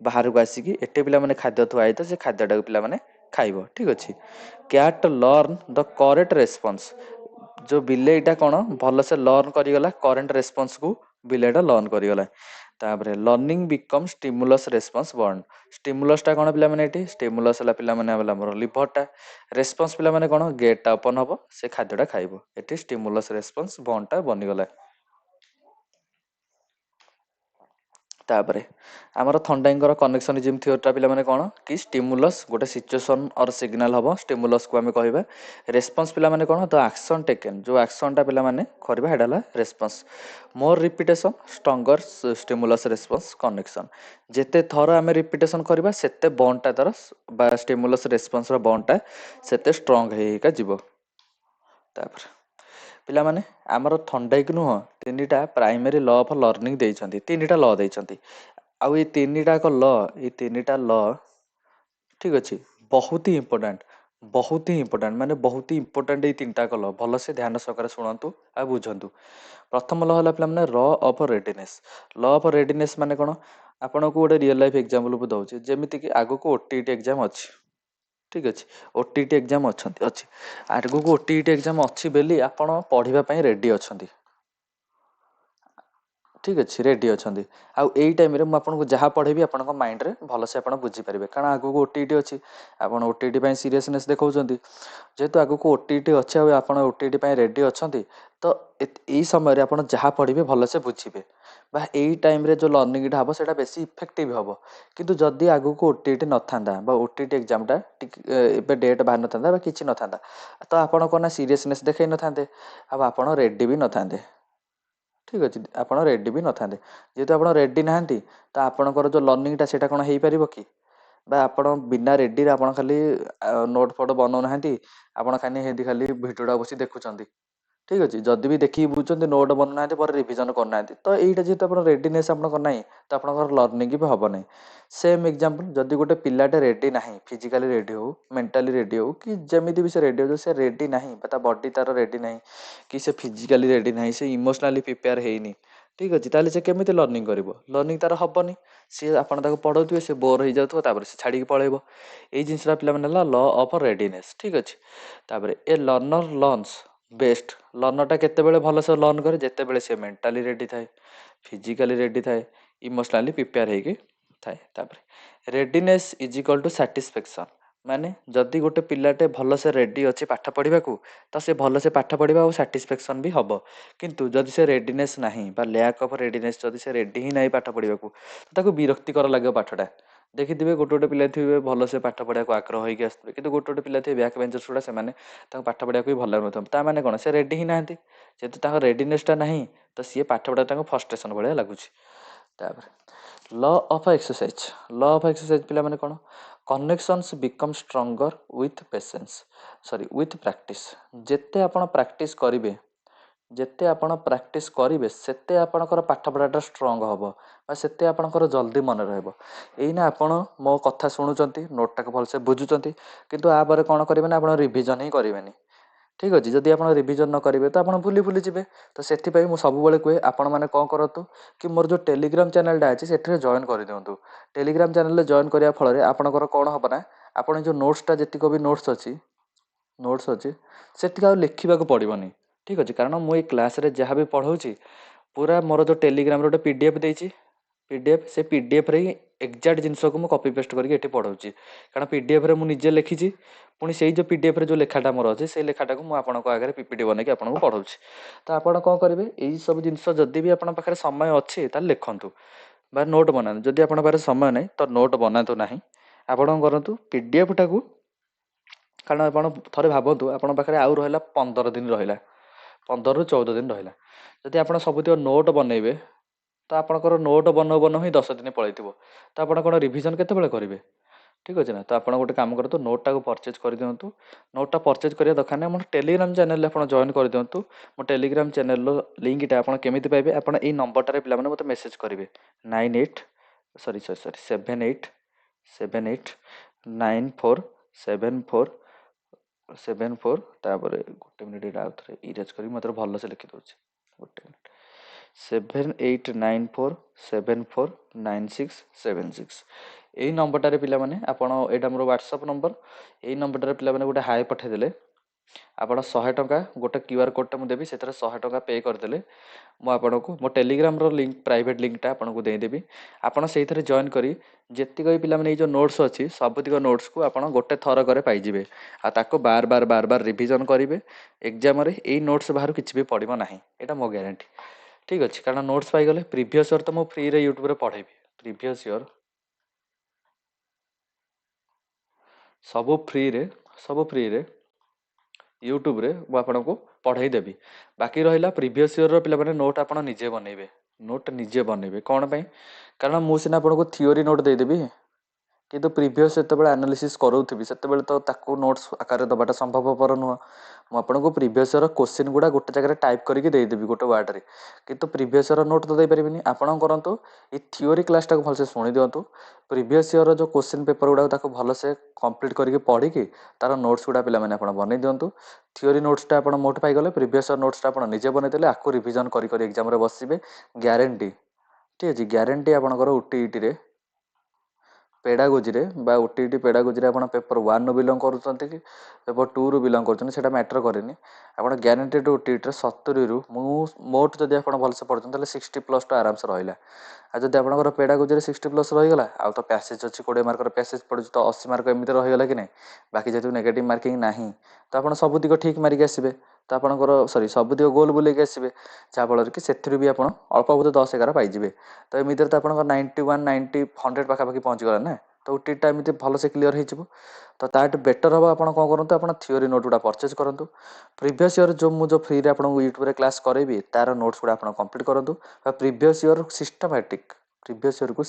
ବାହାରକୁ ଆସିକି ଏଠି ପିଲାମାନେ ଖାଦ୍ୟ ଥୁଆ ହେଇଥିବ, ସେ ଖାଦ୍ୟଟାକୁ ପିଲାମାନେ ଖାଇବ। ଠିକ୍ ଅଛି, cat learn the correct response. ଯେଉଁ ବିଲେଇଟା କ'ଣ ଭଲସେ ଲର୍ନ କରିଗଲା, କରେଣ୍ଟ ରେସ୍ପନ୍ସକୁ ବିଲେଇଟା ଲର୍ନ କରିଗଲା। ତାପରେ learning BCom stimulus response bond. ଷ୍ଟିମୁଲସ୍ଟା କ'ଣ ପିଲାମାନେ, ଏଠି ଷ୍ଟିମୁଲସ୍ ହେଲା ପିଲାମାନେ ଆମର ଲିଭରଟା, ରେସ୍ପନ୍ସ ପିଲାମାନେ କ'ଣ, ଗେଟ୍ଟା ଓପନ୍ ହେବ, ସେ ଖାଦ୍ୟଟା ଖାଇବ। ଏଠି ଷ୍ଟିମୁଲସ୍ ରେସ୍ପନ୍ସ ବଣ୍ଡଟା ବନିଗଲା। ତାପରେ ଆମର ଥଣ୍ଡାଇଙ୍କର କନେକ୍ସନିଜିମ୍ ଥିଓରିଟା ପିଲାମାନେ କ'ଣ କି, ଷ୍ଟିମୁଲସ୍ ଗୋଟେ ସିଚୁଏସନ୍ ଅର୍ ସିଗ୍ନାଲ୍ ହେବ, ଷ୍ଟିମୁଲସ୍କୁ ଆମେ କହିବା। ରେସ୍ପନ୍ସ ପିଲାମାନେ କ'ଣ, ଦ ଆକ୍ସନ୍ ଟେକେନ୍, ଯେଉଁ ଆକ୍ସନ୍ଟା ପିଲାମାନେ କରିବା ସେଇଟା ହେଲା ରେସ୍ପନ୍ସ। ମୋର୍ repetition stronger stimulus response connection. ଯେତେ ଥର ଆମେ ରିପିଟେସନ୍ କରିବା ସେତେ ବଣ୍ଡଟା ତାର ବା ଷ୍ଟିମୁଲସ୍ ରେସ୍ପନ୍ସର ବଣ୍ଡଟା ସେତେ ଷ୍ଟ୍ରଙ୍ଗ ହେଇକା ଯିବ। ତାପରେ ପିଲାମାନେ ଆମର ଥଣ୍ଡାଇକ ନୁହଁ, ତିନିଟା ପ୍ରାଇମେରୀ ଲ ଅଫ୍ ଲର୍ଣ୍ଣିଂ ଦେଇଛନ୍ତି, ତିନିଟା ଲ ଦେଇଛନ୍ତି। ଆଉ ଏଇ ତିନିଟା ଲ ଠିକ୍ ଅଛି, ବହୁତ ହି ଇମ୍ପୋର୍ଟାଣ୍ଟ, ମାନେ ବହୁତ ହି ଇମ୍ପୋର୍ଟାଣ୍ଟ ଏଇ ତିନିଟାକ ଲ। ଭଲସେ ଧ୍ୟାନ ସହକାରେ ଶୁଣନ୍ତୁ ଆଉ ବୁଝନ୍ତୁ। ପ୍ରଥମ ଲ ହେଲା ପିଲାମାନେ ର of readiness. Law of readiness ମାନେ କ'ଣ, ଆପଣଙ୍କୁ ଗୋଟେ ରିଅଲ୍ ଲାଇଫ୍ ଏକ୍ଜାମ୍ପଲ୍ ମୁଁ ଦେଉଛି। ଯେମିତିକି ଆଗକୁ OTET ଏକ୍ଜାମ୍ ଅଛି, ଠିକ୍ ଅଛି। OTET ଏକ୍ଜାମ୍ ଅଛି। ଆଗକୁ OTET ଏକ୍ଜାମ୍ ଅଛି ବୋଲି ଆପଣ ପଢ଼ିବା ପାଇଁ ରେଡ଼ି ଅଛନ୍ତି। ଠିକ୍ ଅଛି, ରେଡ଼ି ଅଛନ୍ତି। ଆଉ ଏଇ ଟାଇମ୍ରେ ମୁଁ ଆପଣଙ୍କୁ ଯାହା ପଢ଼େଇବି ଆପଣଙ୍କ ମାଇଣ୍ଡରେ ଭଲସେ ଆପଣ ବୁଝିପାରିବେ, କାରଣ ଆଗକୁ OTET ଅଛି। ଆପଣ OTET ପାଇଁ ସିରିୟସନେସ୍ ଦେଖାଉଛନ୍ତି। ଯେହେତୁ ଆଗକୁ OTET ଅଛି ଆଉ ଆପଣ OTET ପାଇଁ ରେଡ଼ି ଅଛନ୍ତି, ତ ଏଇ ସମୟରେ ଆପଣ ଯାହା ପଢ଼ିବେ ଭଲସେ ବୁଝିବେ, ବା ଏଇ ଟାଇମ୍ରେ ଯେଉଁ ଲର୍ଣ୍ଣିଂଟା ହେବ ସେଇଟା ବେଶୀ ଇଫେକ୍ଟିଭ୍ ହେବ। କିନ୍ତୁ ଯଦି ଆଗକୁ OTET ନଥାନ୍ତା ବା OTET ଏକ୍ଜାମ୍ଟା ଏବେ ଡେଟ୍ ବାହାରି ନଥାନ୍ତା ବା କିଛି ନଥାନ୍ତା, ତ ଆପଣ କ'ଣ ନା ସିରିୟସନେସ୍ ଦେଖାଇ ନଥାନ୍ତେ, ଆଉ ଆପଣ ରେଡ଼ି ବି ନଥାନ୍ତେ। ଠିକ୍ ଅଛି, ଆପଣ ରେଡ଼ି ବି ନଥାନ୍ତେ। ଯେହେତୁ ଆପଣ ରେଡ଼ି ନାହାନ୍ତି, ତ ଆପଣଙ୍କର ଯେଉଁ ଲର୍ଣ୍ଣିଂଟା ସେଇଟା କ'ଣ ହେଇପାରିବ କି? ବା ଆପଣ ବିନା ରେଡ଼ିରେ ଆପଣ ଖାଲି ନୋଟ୍ ଫୋଟ୍ ବନାଉନାହାନ୍ତି, ଆପଣ ଖାଲି ଭିଡ଼ିଓଟା ବସି ଦେଖୁଛନ୍ତି। ଠିକ୍ ଅଛି, ଯଦି ବି ଦେଖିକି ବୁଝୁଛନ୍ତି, ନୋଟ୍ ବନାଉନାହାନ୍ତି, ପରେ ରିଭିଜନ୍ କରୁନାହାନ୍ତି, ତ ଏଇଟା ଯେହେତୁ ଆପଣ ରେଡ଼ିନେସ୍ ଆପଣଙ୍କର ନାହିଁ, ତ ଆପଣଙ୍କର ଲର୍ଣ୍ଣିଂ ବି ହେବ ନାହିଁ। ସେମ୍ ଏକ୍ଜାମ୍ପଲ୍, ଯଦି ଗୋଟେ ପିଲାଟେ ରେଡ଼ି ନାହିଁ, ଫିଜିକାଲି ରେଡ଼ି ହେଉ, ମେଣ୍ଟାଲି ରେଡ଼ି ହେଉ, କି ଯେମିତି ବି ସେ ରେଡ଼ି ହେଉ, ସେ ରେଡ଼ି ନାହିଁ ବା ତା ବଡ଼ି ତାର ରେଡ଼ି ନାହିଁ, କି ସେ ଫିଜିକାଲି ରେଡ଼ି ନାହିଁ, ସେ ଇମୋସନାଲି ପ୍ରିପେୟାର ହେଇନି, ଠିକ୍ ଅଛି, ତାହେଲେ ସେ କେମିତି ଲର୍ଣ୍ଣିଂ କରିବ? ଲର୍ଣ୍ଣିଂ ତାର ହେବନି। ସିଏ ଆପଣ ତାକୁ ପଢ଼ଉଥିବେ, ସେ ବୋର୍ ହେଇଯାଉଥିବ, ତାପରେ ସେ ଛାଡ଼ିକି ପଳେଇବ। ଏଇ ଜିନିଷଟା ପିଲାମାନେ ହେଲା ଲ ଅଫ୍ ରେଡ଼ିନେସ୍। ଠିକ୍ ଅଛି। ତାପରେ ଏ ଲର୍ଣ୍ଣର ଲର୍ଣ୍ଣସ୍ ବେଷ୍ଟ। ଲର୍ଣ୍ଣରଟା କେତେବେଳେ ଭଲସେ ଲର୍ଣ୍ଣ କରେ? ଯେତେବେଳେ ସେ ମେଣ୍ଟାଲି ରେଡ଼ି ଥାଏ, ଫିଜିକାଲି ରେଡ଼ି ଥାଏ, ଇମୋସନାଲି ପ୍ରିପେୟାର ହେଇକି ଥାଏ। ତାପରେ ରେଡ଼ିନେସ୍ ଇଜ୍ ଇକ୍ୱାଲ୍ ଟୁ ସାଟିସ୍ଫ୍ୟାକ୍ସନ୍। ମାନେ ଯଦି ଗୋଟେ ପିଲାଟେ ଭଲସେ ରେଡ଼ି ଅଛି ପାଠ ପଢ଼ିବାକୁ, ତ ସେ ଭଲସେ ପାଠ ପଢ଼ିବ ଆଉ ସାଟିସ୍ଫ୍ୟାକ୍ସନ୍ ବି ହେବ। କିନ୍ତୁ ଯଦି ସେ ରେଡ଼ିନେସ୍ ନାହିଁ ବା ଲ୍ୟାକ୍ ଅଫ୍ ରେଡ଼ିନେସ୍, ଯଦି ସେ ରେଡ଼ି ହିଁ ନାହିଁ ପାଠ ପଢ଼ିବାକୁ, ତ ତାକୁ ବିରକ୍ତିକର ଲାଗିବ ପାଠଟା। ଦେଖିଥିବେ ଗୋଟେ ପିଲା ଥିବେ ଭଲସେ ପାଠ ପଢ଼ିବାକୁ ଆଗ୍ରହ ହେଇକି ଆସିଥିବେ, କିନ୍ତୁ ଗୋଟେ ପିଲା ଥିବେ ବ୍ୟାକ୍ ବେଞ୍ଚର୍ସ ଗୁଡ଼ା, ସେମାନେ ତାଙ୍କୁ ପାଠ ପଢ଼ିବାକୁ ବି ଭଲ ଲାଗୁନଥିବ। ତା ମାନେ କ'ଣ? ସେ ରେଡ଼ି ହିଁ ନାହାନ୍ତି। ଯେହେତୁ ତାଙ୍କ ରେଡ଼ିନେସ୍ଟା ନାହିଁ, ତ ସିଏ ପାଠ ପଢ଼ିବାକୁ ତାଙ୍କୁ ଫ୍ରଷ୍ଟ୍ରେସନ୍ ଭଳିଆ ଲାଗୁଛି। ତାପରେ law of exercise. Law of exercise ପିଲାମାନେ କ'ଣ? Connections become stronger with practice. ଯେତେ ଆପଣ ପ୍ରାକ୍ଟିସ୍ କରିବେ, ସେତେ ଆପଣଙ୍କର ପାଠପଢ଼ାଟା ଷ୍ଟ୍ରଙ୍ଗ ହେବ, ବା ସେତେ ଆପଣଙ୍କର ଜଲ୍ଦି ମନେ ରହିବ। ଏଇନା ଆପଣ ମୋ କଥା ଶୁଣୁଛନ୍ତି, ନୋଟ୍ଟାକୁ ଭଲସେ ବୁଝୁଛନ୍ତି, କିନ୍ତୁ ଆ ପରେ କ'ଣ କରିବେ ନା, ଆପଣ ରିଭିଜନ୍ ହିଁ କରିବେନି। ଠିକ୍ ଅଛି, ଯଦି ଆପଣ ରିଭିଜନ୍ ନ କରିବେ, ତ ଆପଣ ଭୁଲି ଯିବେ। ତ ସେଥିପାଇଁ ମୁଁ ସବୁବେଳେ କୁହେ, ଆପଣମାନେ କ'ଣ କରନ୍ତୁ କି ମୋର ଯେଉଁ ଟେଲିଗ୍ରାମ ଚ୍ୟାନେଲଟା ଅଛି, ସେଥିରେ ଜଏନ୍ କରିଦିଅନ୍ତୁ। ଟେଲିଗ୍ରାମ ଚ୍ୟାନେଲରେ ଜଏନ୍ କରିବା ଫଳରେ ଆପଣଙ୍କର କ'ଣ ହେବ ନା, ଆପଣ ଯେଉଁ ନୋଟ୍ସଟା ଯେତିକ ବି ନୋଟ୍ସ ଅଛି, ସେତିକି ଆଉ ଲେଖିବାକୁ ପଡ଼ିବନି। ଠିକ୍ ଅଛି, କାରଣ ମୁଁ ଏଇ କ୍ଲାସ୍ରେ ଯାହା ବି ପଢ଼ଉଛି, ପୁରା ମୋର ଯେଉଁ ଟେଲିଗ୍ରାମରେ ଗୋଟେ PDF ଦେଇଛି, ସେ PDFରେ ହିଁ ଏକ୍ଜାକ୍ଟ ଜିନିଷକୁ ମୁଁ କପି ପେଷ୍ଟ କରିକି ଏଠି ପଢ଼ଉଛି। କାରଣ PDFରେ ମୁଁ ନିଜେ ଲେଖିଛି, ପୁଣି ସେଇ ଯେଉଁ PDFରେ ଯେଉଁ ଲେଖାଟା ମୋର ଅଛି, ସେଇ ଲେଖାଟାକୁ ମୁଁ ଆପଣଙ୍କ ଆଗରେ PPT ବନେଇକି ଆପଣଙ୍କୁ ପଢ଼ଉଛି। ତ ଆପଣ କ'ଣ କରିବେ, ଏଇ ସବୁ ଜିନିଷ ଯଦି ବି ଆପଣଙ୍କ ପାଖରେ ସମୟ ଅଛି, ତାହେଲେ ଲେଖନ୍ତୁ ବା ନୋଟ୍ ବନାନ୍ତୁ। ଯଦି ଆପଣଙ୍କ ପାଖରେ ସମୟ ନାହିଁ, ତ ନୋଟ୍ ବନାନ୍ତୁ ନାହିଁ। ଆପଣ କ'ଣ କରନ୍ତୁ, PDFଟାକୁ, କାରଣ ଆପଣ ଥରେ ଭାବନ୍ତୁ, ଆପଣଙ୍କ ପାଖରେ ଆଉ ରହିଲା 15 ଦିନ ରହିଲା, 15ରୁ 14 ଦିନ ରହିଲା। ଯଦି ଆପଣ ସବୁତିକ ନୋଟ୍ ବନେଇବେ, ତ ଆପଣଙ୍କର ନୋଟ୍ ବନଉ ହିଁ 10 ଦିନ ପଳେଇଥିବ। ତ ଆପଣ କ'ଣ ରିଭିଜନ୍ କେତେବେଳେ କରିବେ? ଠିକ୍ ଅଛି ନା? ତ ଆପଣ ଗୋଟେ କାମ କରନ୍ତୁ, ନୋଟ୍ଟାକୁ ପରଚେଜ୍ କରିଦିଅନ୍ତୁ। ନୋଟ୍ଟା ପରଚେଜ୍ କରିବା ଦରକାର ନାହିଁ, ଆମର ଟେଲିଗ୍ରାମ ଚ୍ୟାନେଲରେ ଆପଣ ଜଏନ୍ କରିଦିଅନ୍ତୁ। ମୋ ଟେଲିଗ୍ରାମ ଚ୍ୟାନେଲର ଲିଙ୍କଟା ଆପଣ କେମିତି ପାଇବେ? ଆପଣ ଏଇ ନମ୍ବରଟାରେ ପିଲାମାନେ ମୋତେ ମେସେଜ୍ କରିବେ, 78 ତାପରେ ଗୋଟେ ମିନିଟ୍, ଏଇଟା ଆଉ ଥରେ ଇରେଜ୍ କରିକି ମୋତେ ଭଲସେ ଲେଖିଦେଉଛି, ଗୋଟେ ମିନିଟ୍, 7894749676। ଏଇ ନମ୍ବରଟାରେ ପିଲାମାନେ ଆପଣ, ଏଇଟା ମୋର ହ୍ୱାଟ୍ସଆପ୍ ନମ୍ବର, ଏଇ ନମ୍ବରଟାରେ ପିଲାମାନେ ଗୋଟେ ହାଏ ପଠାଇଦେଲେ, ଆପଣ 100 ଟଙ୍କା, ଗୋଟେ QR କୋଡ଼୍ଟା ମୁଁ ଦେବି, ସେଥିରେ 100 ଟଙ୍କା ପେ କରିଦେଲେ, ମୁଁ ଆପଣଙ୍କୁ ମୋ ଟେଲିଗ୍ରାମର ଲିଙ୍କ୍, ପ୍ରାଇଭେଟ୍ ଲିଙ୍କ୍ଟା ଆପଣଙ୍କୁ ଦେଇଦେବି। ଆପଣ ସେଇଥିରେ ଜଏନ୍ କରି ଯେତିକ ବି ପିଲାମାନେ ଏଇ ଯେଉଁ ନୋଟ୍ସ ଅଛି, ସବୁତିକ ନୋଟ୍ସକୁ ଆପଣ ଗୋଟେ ଥରକରେ ପାଇଯିବେ। ଆଉ ତାକୁ ବାର ବାର ରିଭିଜନ୍ କରିବେ। ଏକ୍ଜାମରେ ଏଇ ନୋଟ୍ସ ବାହାରୁ କିଛି ବି ପଡ଼ିବ ନାହିଁ, ଏଇଟା ମୋ ଗ୍ୟାରେଣ୍ଟି। ଠିକ୍ ଅଛି, କାରଣ ନୋଟ୍ସ ପାଇଗଲେ, ପ୍ରିଭିୟସ୍ ଇୟର୍ ତ ମୁଁ ଫ୍ରିରେ ୟୁଟ୍ୟୁବରେ ପଢ଼େଇବି। ପ୍ରିଭିୟସ୍ ଇୟର୍ ସବୁ ଫ୍ରିରେ ୟୁଟ୍ୟୁବରେ ମୁଁ ଆପଣଙ୍କୁ ପଢ଼େଇ ଦେବି। ବାକି ରହିଲା ପ୍ରିଭିୟସ୍ ଇୟର୍ର ପିଲାମାନେ ନୋଟ୍ ଆପଣ ନିଜେ ବନେଇବେ। କ'ଣ ପାଇଁ? କାରଣ ମୁଁ ସିନା ଆପଣଙ୍କୁ ଥିଓରି ନୋଟ୍ ଦେଇଦେବି, କିନ୍ତୁ ପ୍ରିଭିୟସ୍ ଯେତେବେଳେ ଆନାଲିସିସ୍ କରୁଥିବି, ସେତେବେଳେ ତ ତାକୁ ନୋଟ୍ସ ଆକାରରେ ଦେବାଟା ସମ୍ଭବପର ନୁହଁ। ମୁଁ ଆପଣଙ୍କୁ ପ୍ରିଭିୟସ୍ ଇୟର୍ର କୋଶ୍ଚିନ୍ ଗୁଡ଼ା ଗୋଟେ ଜାଗାରେ ଟାଇପ୍ କରିକି ଦେଇଦେବି ଗୋଟେ ୱାର୍ଡ଼ରେ, କିନ୍ତୁ ପ୍ରିଭିୟସ୍ ଇୟର୍ର ନୋଟ୍ ତ ଦେଇପାରିବିନି। ଆପଣ କରନ୍ତୁ, ଏଇ ଥିଓରି କ୍ଲାସ୍ଟାକୁ ଭଲସେ ଶୁଣି ଦିଅନ୍ତୁ। ପ୍ରିଭିୟସ୍ ଇୟର୍ର ଯେଉଁ କୋଶ୍ଚିନ୍ ପେପର୍ ଗୁଡ଼ାକ, ତାକୁ ଭଲସେ କମ୍ପ୍ଲିଟ୍ କରିକି ପଢ଼ିକି ତାର ନୋଟ୍ସ ଗୁଡ଼ା ପିଲାମାନେ ଆପଣ ବନେଇ ଦିଅନ୍ତୁ। ଥିଓରି ନୋଟ୍ସଟା ଆପଣ ମୋଠୁ ପାଇଗଲେ, ପ୍ରିଭିୟସ୍ ଇୟର୍ ନୋଟ୍ସଟା ଆପଣ ନିଜେ ବନେଇଦେଲେ, ଆକୁ ରିଭିଜନ୍ କରି ଏକ୍ଜାମ୍ରେ ବସିବେ, ଗ୍ୟାରେଣ୍ଟି। ଠିକ୍ ଅଛି, ଗ୍ୟାରେଣ୍ଟି ଆପଣଙ୍କର OTETରେ ପେଡାଗୋଜିରେ ବା OTT ପେଡାଗୋଜିରେ ଆପଣ ପେପର 1 ରୁ ବିଲଙ୍ଗ କରୁଛନ୍ତି କି ପେପର 2 ରୁ ବିଲଙ୍ଗ କରୁଛନ୍ତି ସେଇଟା ମ୍ୟାଟର କରେନି। ଆପଣ ଗ୍ୟାରେଣ୍ଟେଡ୍ OTTରେ 70ରୁ ମୋଟ ଯଦି ଆପଣ ଭଲସେ ପଢୁଛନ୍ତି ତାହେଲେ 60+ ତ ଆରାମସେ ରହିଲା। ଆଉ ଯଦି ଆପଣଙ୍କର ପେଡାଗୋଜିରେ 60+ ରହିଗଲା ଆଉ ତ ପ୍ୟାସେଜ ଅଛି 20 ମାର୍କର ପ୍ୟାସେଜ ପଡୁଛି ତ 80 ମାର୍କ ଏମିତି ରହିଗଲା କି ନାହିଁ। ବାକି ଯେହେତୁ ନେଗେଟିଭ ମାର୍କିଂ ନାହିଁ ତ ଆପଣ ସବୁତିକ ଠିକ୍ ମାରିକି ଆସିବେ। ତ ଆପଣଙ୍କର ସବୁତିକ ଗୋଲ ବୁଲେଇକି ଆସିବେ, ଯାହାଫଳରେ କି ସେଥିରୁ ବି ଆପଣ ଅଳ୍ପ ବହୁତ 10-11 ପାଇଯିବେ। ତ ଏମିତିରେ ତ ଆପଣଙ୍କ 91, 90, 100 ପାଖାପାଖି ପହଞ୍ଚିଗଲା ନା। ତ OTTଟା ଏମିତି ଭଲସେ କ୍ଲିୟର ହେଇଯିବ। ତ ତାଠୁ ବେଟର ହେବ ଆପଣ କ'ଣ କରନ୍ତୁ, ଆପଣ ଥିଓରି ନୋଟ୍ ଗୁଡ଼ା ପରଚେଜ୍ କରନ୍ତୁ। ପ୍ରିଭିୟସ୍ ଇୟର ମୁଁ ଯେଉଁ ଫ୍ରିରେ ଆପଣଙ୍କୁ ୟୁଟ୍ୟୁବରେ କ୍ଲାସ୍ କରେଇବି ତାର ନୋଟ୍ସ ଗୁଡ଼ା ଆପଣ କମ୍ପ୍ଲିଟ୍ କରନ୍ତୁ। ବା ପ୍ରିଭିୟସ୍ ଇୟର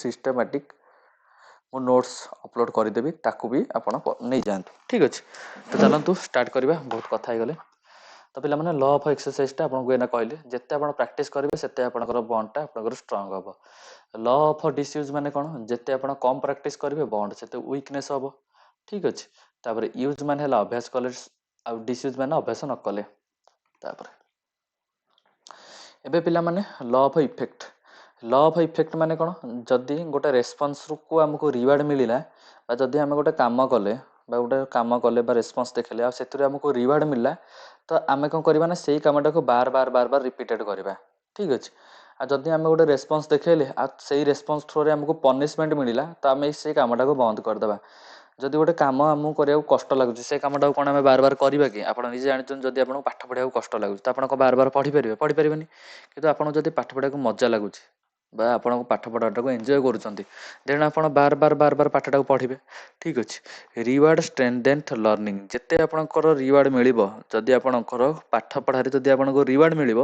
ସିଷ୍ଟମାଟିକ୍ ମୁଁ ନୋଟ୍ସ ଅପଲୋଡ଼ କରିଦେବି, ତାକୁ ବି ଆପଣ ନେଇଯାଆନ୍ତୁ। ଠିକ୍ ଅଛି, ତ ଚାଲନ୍ତୁ ଷ୍ଟାର୍ଟ କରିବା। ବହୁତ କଥା ହେଇଗଲେ। ତ ପିଲାମାନେ ଲ ଅଫ୍ ଏକ୍ସରସାଇଜଟା ଆପଣଙ୍କୁ ଏଇନା କହିଲେ, ଯେତେ ଆପଣ ପ୍ରାକ୍ଟିସ୍ କରିବେ ସେତେ ଆପଣଙ୍କର ବଣ୍ଡଟା ଆପଣଙ୍କର ଷ୍ଟ୍ରଙ୍ଗ ହେବ। ଲ ଅଫ୍ ଡିସ୍ୟୁଜ୍ ମାନେ କ'ଣ, ଯେତେ ଆପଣ କମ୍ ପ୍ରାକ୍ଟିସ୍ କରିବେ ବଣ୍ଡ ସେତେ ୱିକନେସ୍ ହେବ। ଠିକ୍ ଅଛି, ତାପରେ ୟୁଜ୍ ମାନେ ହେଲା ଅଭ୍ୟାସ କଲେ, ଆଉ ଡିସ୍ୟୁଜ୍ ମାନେ ଅଭ୍ୟାସ ନ କଲେ। ତାପରେ ଏବେ ପିଲାମାନେ law of effect. Law of effect ମାନେ କ'ଣ, ଯଦି ଗୋଟେ ରେସ୍ପନ୍ସକୁ ଆମକୁ ରିୱାର୍ଡ଼ ମିଳିଲା ବା ଯଦି ଆମେ ଗୋଟେ କାମ କଲେ ବା ରେସ୍ପନ୍ସ ଦେଖେଇଲେ ଆଉ ସେଥିରୁ ଆମକୁ ରିୱାର୍ଡ଼ ମିଳିଲା, ତ ଆମେ କ'ଣ କରିବା ନା ସେଇ କାମଟାକୁ ବାର ବାର ରିପିଟେଡ଼ କରିବା। ଠିକ୍ ଅଛି, ଆଉ ଯଦି ଆମେ ଗୋଟେ ରେସ୍ପନ୍ସ ଦେଖେଇଲେ ଆଉ ସେଇ ରେସ୍ପନ୍ସ ଥ୍ରୋରେ ଆମକୁ ପନିସମେଣ୍ଟ ମିଳିଲା ତ ଆମେ ସେଇ କାମଟାକୁ ବନ୍ଦ କରିଦେବା। ଯଦି ଗୋଟେ କାମ ଆମକୁ କରିବାକୁ କଷ୍ଟ ଲାଗୁଛି ସେ କାମଟାକୁ କ'ଣ ଆମେ ବାର କରିବା କି? ଆପଣ ନିଜେ ଜାଣିଛନ୍ତି, ଯଦି ଆପଣଙ୍କୁ ପାଠ ପଢ଼ିବାକୁ କଷ୍ଟ ଲାଗୁଛି ତ ଆପଣ କ'ଣ ବାର ପଢ଼ିପାରିବେ? ପଢ଼ିପାରିବେନି। କିନ୍ତୁ ଆପଣଙ୍କୁ ଯଦି ପାଠ ପଢ଼ିବାକୁ ମଜା ଲାଗୁଛି ବା ଆପଣଙ୍କୁ ପାଠ ପଢ଼ାଟାକୁ ଏନ୍ଜୟ କରୁଛନ୍ତି, ଦେନ୍ ଆପଣ ବାର ପାଠଟାକୁ ପଢ଼ିବେ। ଠିକ୍ ଅଛି, ରିୱାର୍ଡ଼ ଷ୍ଟ୍ରେନ୍ଥେନ୍ଥ ଲର୍ଣ୍ଣିଂ। ଯେତେ ଆପଣଙ୍କର ରିୱାର୍ଡ଼ ମିଳିବ, ଯଦି ଆପଣଙ୍କର ପାଠ ପଢ଼ାରେ ଯଦି ଆପଣଙ୍କୁ ରିୱାର୍ଡ଼ ମିଳିବ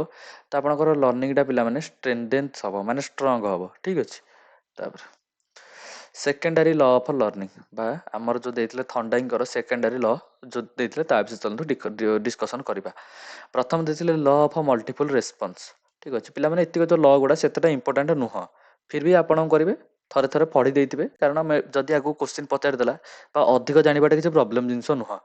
ତ ଆପଣଙ୍କର ଲର୍ଣ୍ଣିଂଟା ପିଲାମାନେ ଷ୍ଟ୍ରେନ୍ଥେନ୍ଥ ହେବ, ମାନେ ଷ୍ଟ୍ରଙ୍ଗ ହେବ। ଠିକ୍ ଅଛି, ତାପରେ ସେକେଣ୍ଡାରୀ ଲ ଅଫ୍ ଲର୍ଣ୍ଣିଂ ବା ଆମର ଯେଉଁ ଦେଇଥିଲେ ଥଣ୍ଡାଇଙ୍କର ସେକେଣ୍ଡାରୀ ଲ ଯେଉଁ ଦେଇଥିଲେ ତା ବିଷୟରେ ଚାଲନ୍ତୁ ଡିସ୍କସନ୍ କରିବା। ପ୍ରଥମ ଦେଇଥିଲେ ଲ ଅଫ୍ ମଲ୍ଟିପୁଲ୍ ରେସ୍ପନ୍ସ। ଠିକ୍ ଅଛି, ପିଲାମାନେ ଏତିକ ଯେଉଁ ଲ ଗୁଡ଼ା ସେତେଟା ଇମ୍ପୋର୍ଟାଣ୍ଟ ନୁହଁ, ଫିର୍ ବି ଆପଣ କରିବେ ଥରେ ପଢ଼ି ଦେଇଥିବେ, କାରଣ ଯଦି ଆଗକୁ କୋଶ୍ଚିନ୍ ପଚାରିଦେଲା ବା ଅଧିକ ଜାଣିବାଟା କିଛି ପ୍ରୋବ୍ଲେମ୍ ଜିନିଷ ନୁହଁ।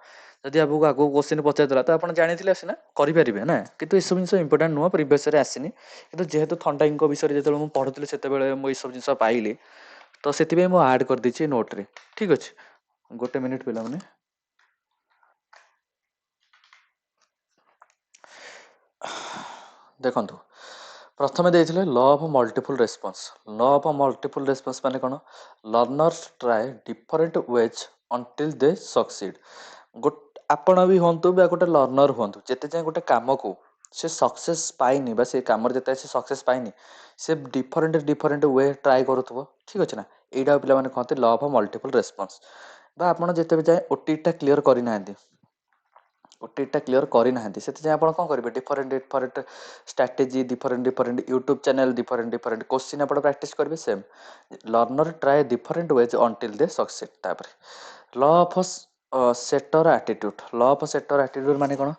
ଯଦି ଆଗକୁ କୋଶ୍ଚିନ୍ ପଚାରିଦେଲା ତ ଆପଣ ଜାଣିଥିଲେ ସିନା କରିପାରିବେ ନା, କିନ୍ତୁ ଏସବୁ ଜିନିଷ ଇମ୍ପୋର୍ଟାଣ୍ଟ ନୁହଁ, ପ୍ରିଭିୟସ୍ ଇୟର୍ରେ ଆସିନି। କିନ୍ତୁ ଯେହେତୁ ଥଣ୍ଡାଇଙ୍କ ବିଷୟରେ ଯେତେବେଳେ ମୁଁ ପଢ଼ୁଥିଲି ସେତେବେଳେ ମୁଁ ଏସବୁ ଜିନିଷ ପାଇଲି, ତ ସେଥିପାଇଁ ମୁଁ ଆଡ଼୍ କରିଦେଇଛି ନୋଟ୍ରେ। ଠିକ୍ ଅଛି, ଗୋଟେ ମିନିଟ୍ ପିଲାମାନେ। ଦେଖନ୍ତୁ, ପ୍ରଥମେ ଦେଇଥିଲେ law of multiple response. Law of multiple response ମାନେ କ'ଣ, learners try different ways until they ସକ୍ସିଡ୍। ଆପଣ ବି ହୁଅନ୍ତୁ ବା ଗୋଟେ ଲର୍ଣ୍ଣର ହୁଅନ୍ତୁ, ଯେତେ ଯାଏଁ ଗୋଟେ କାମକୁ ସେ ସକ୍ସେସ୍ ପାଇନି ବା ସେ କାମରେ ଯେତେ ସେ ସକ୍ସେସ୍ ପାଇନି, ସେ ଡିଫରେଣ୍ଟ ୱେ ଟ୍ରାଏ କରୁଥିବ। ଠିକ୍ ଅଛି ନା, ଏଇଟା ପିଲାମାନେ କହନ୍ତି ଲ ଅଫ୍ ମଲ୍ଟିପୁଲ୍ ରେସ୍ପନ୍ସ। ବା ଆପଣ ଯେତେବେଳେ ଯାଏଁ OTTଟା କ୍ଲିୟର କରିନାହାନ୍ତି ସେଥିପାଇଁ ଆପଣ କ'ଣ କରିବେ, different strategy, different YouTube channel, different question ଆପଣ ପ୍ରାକ୍ଟିସ୍ କରିବେ। Same learner try different ways until they succeed. ତାପରେ law of set or attitude. Law of set or attitude ମାନେ କ'ଣ,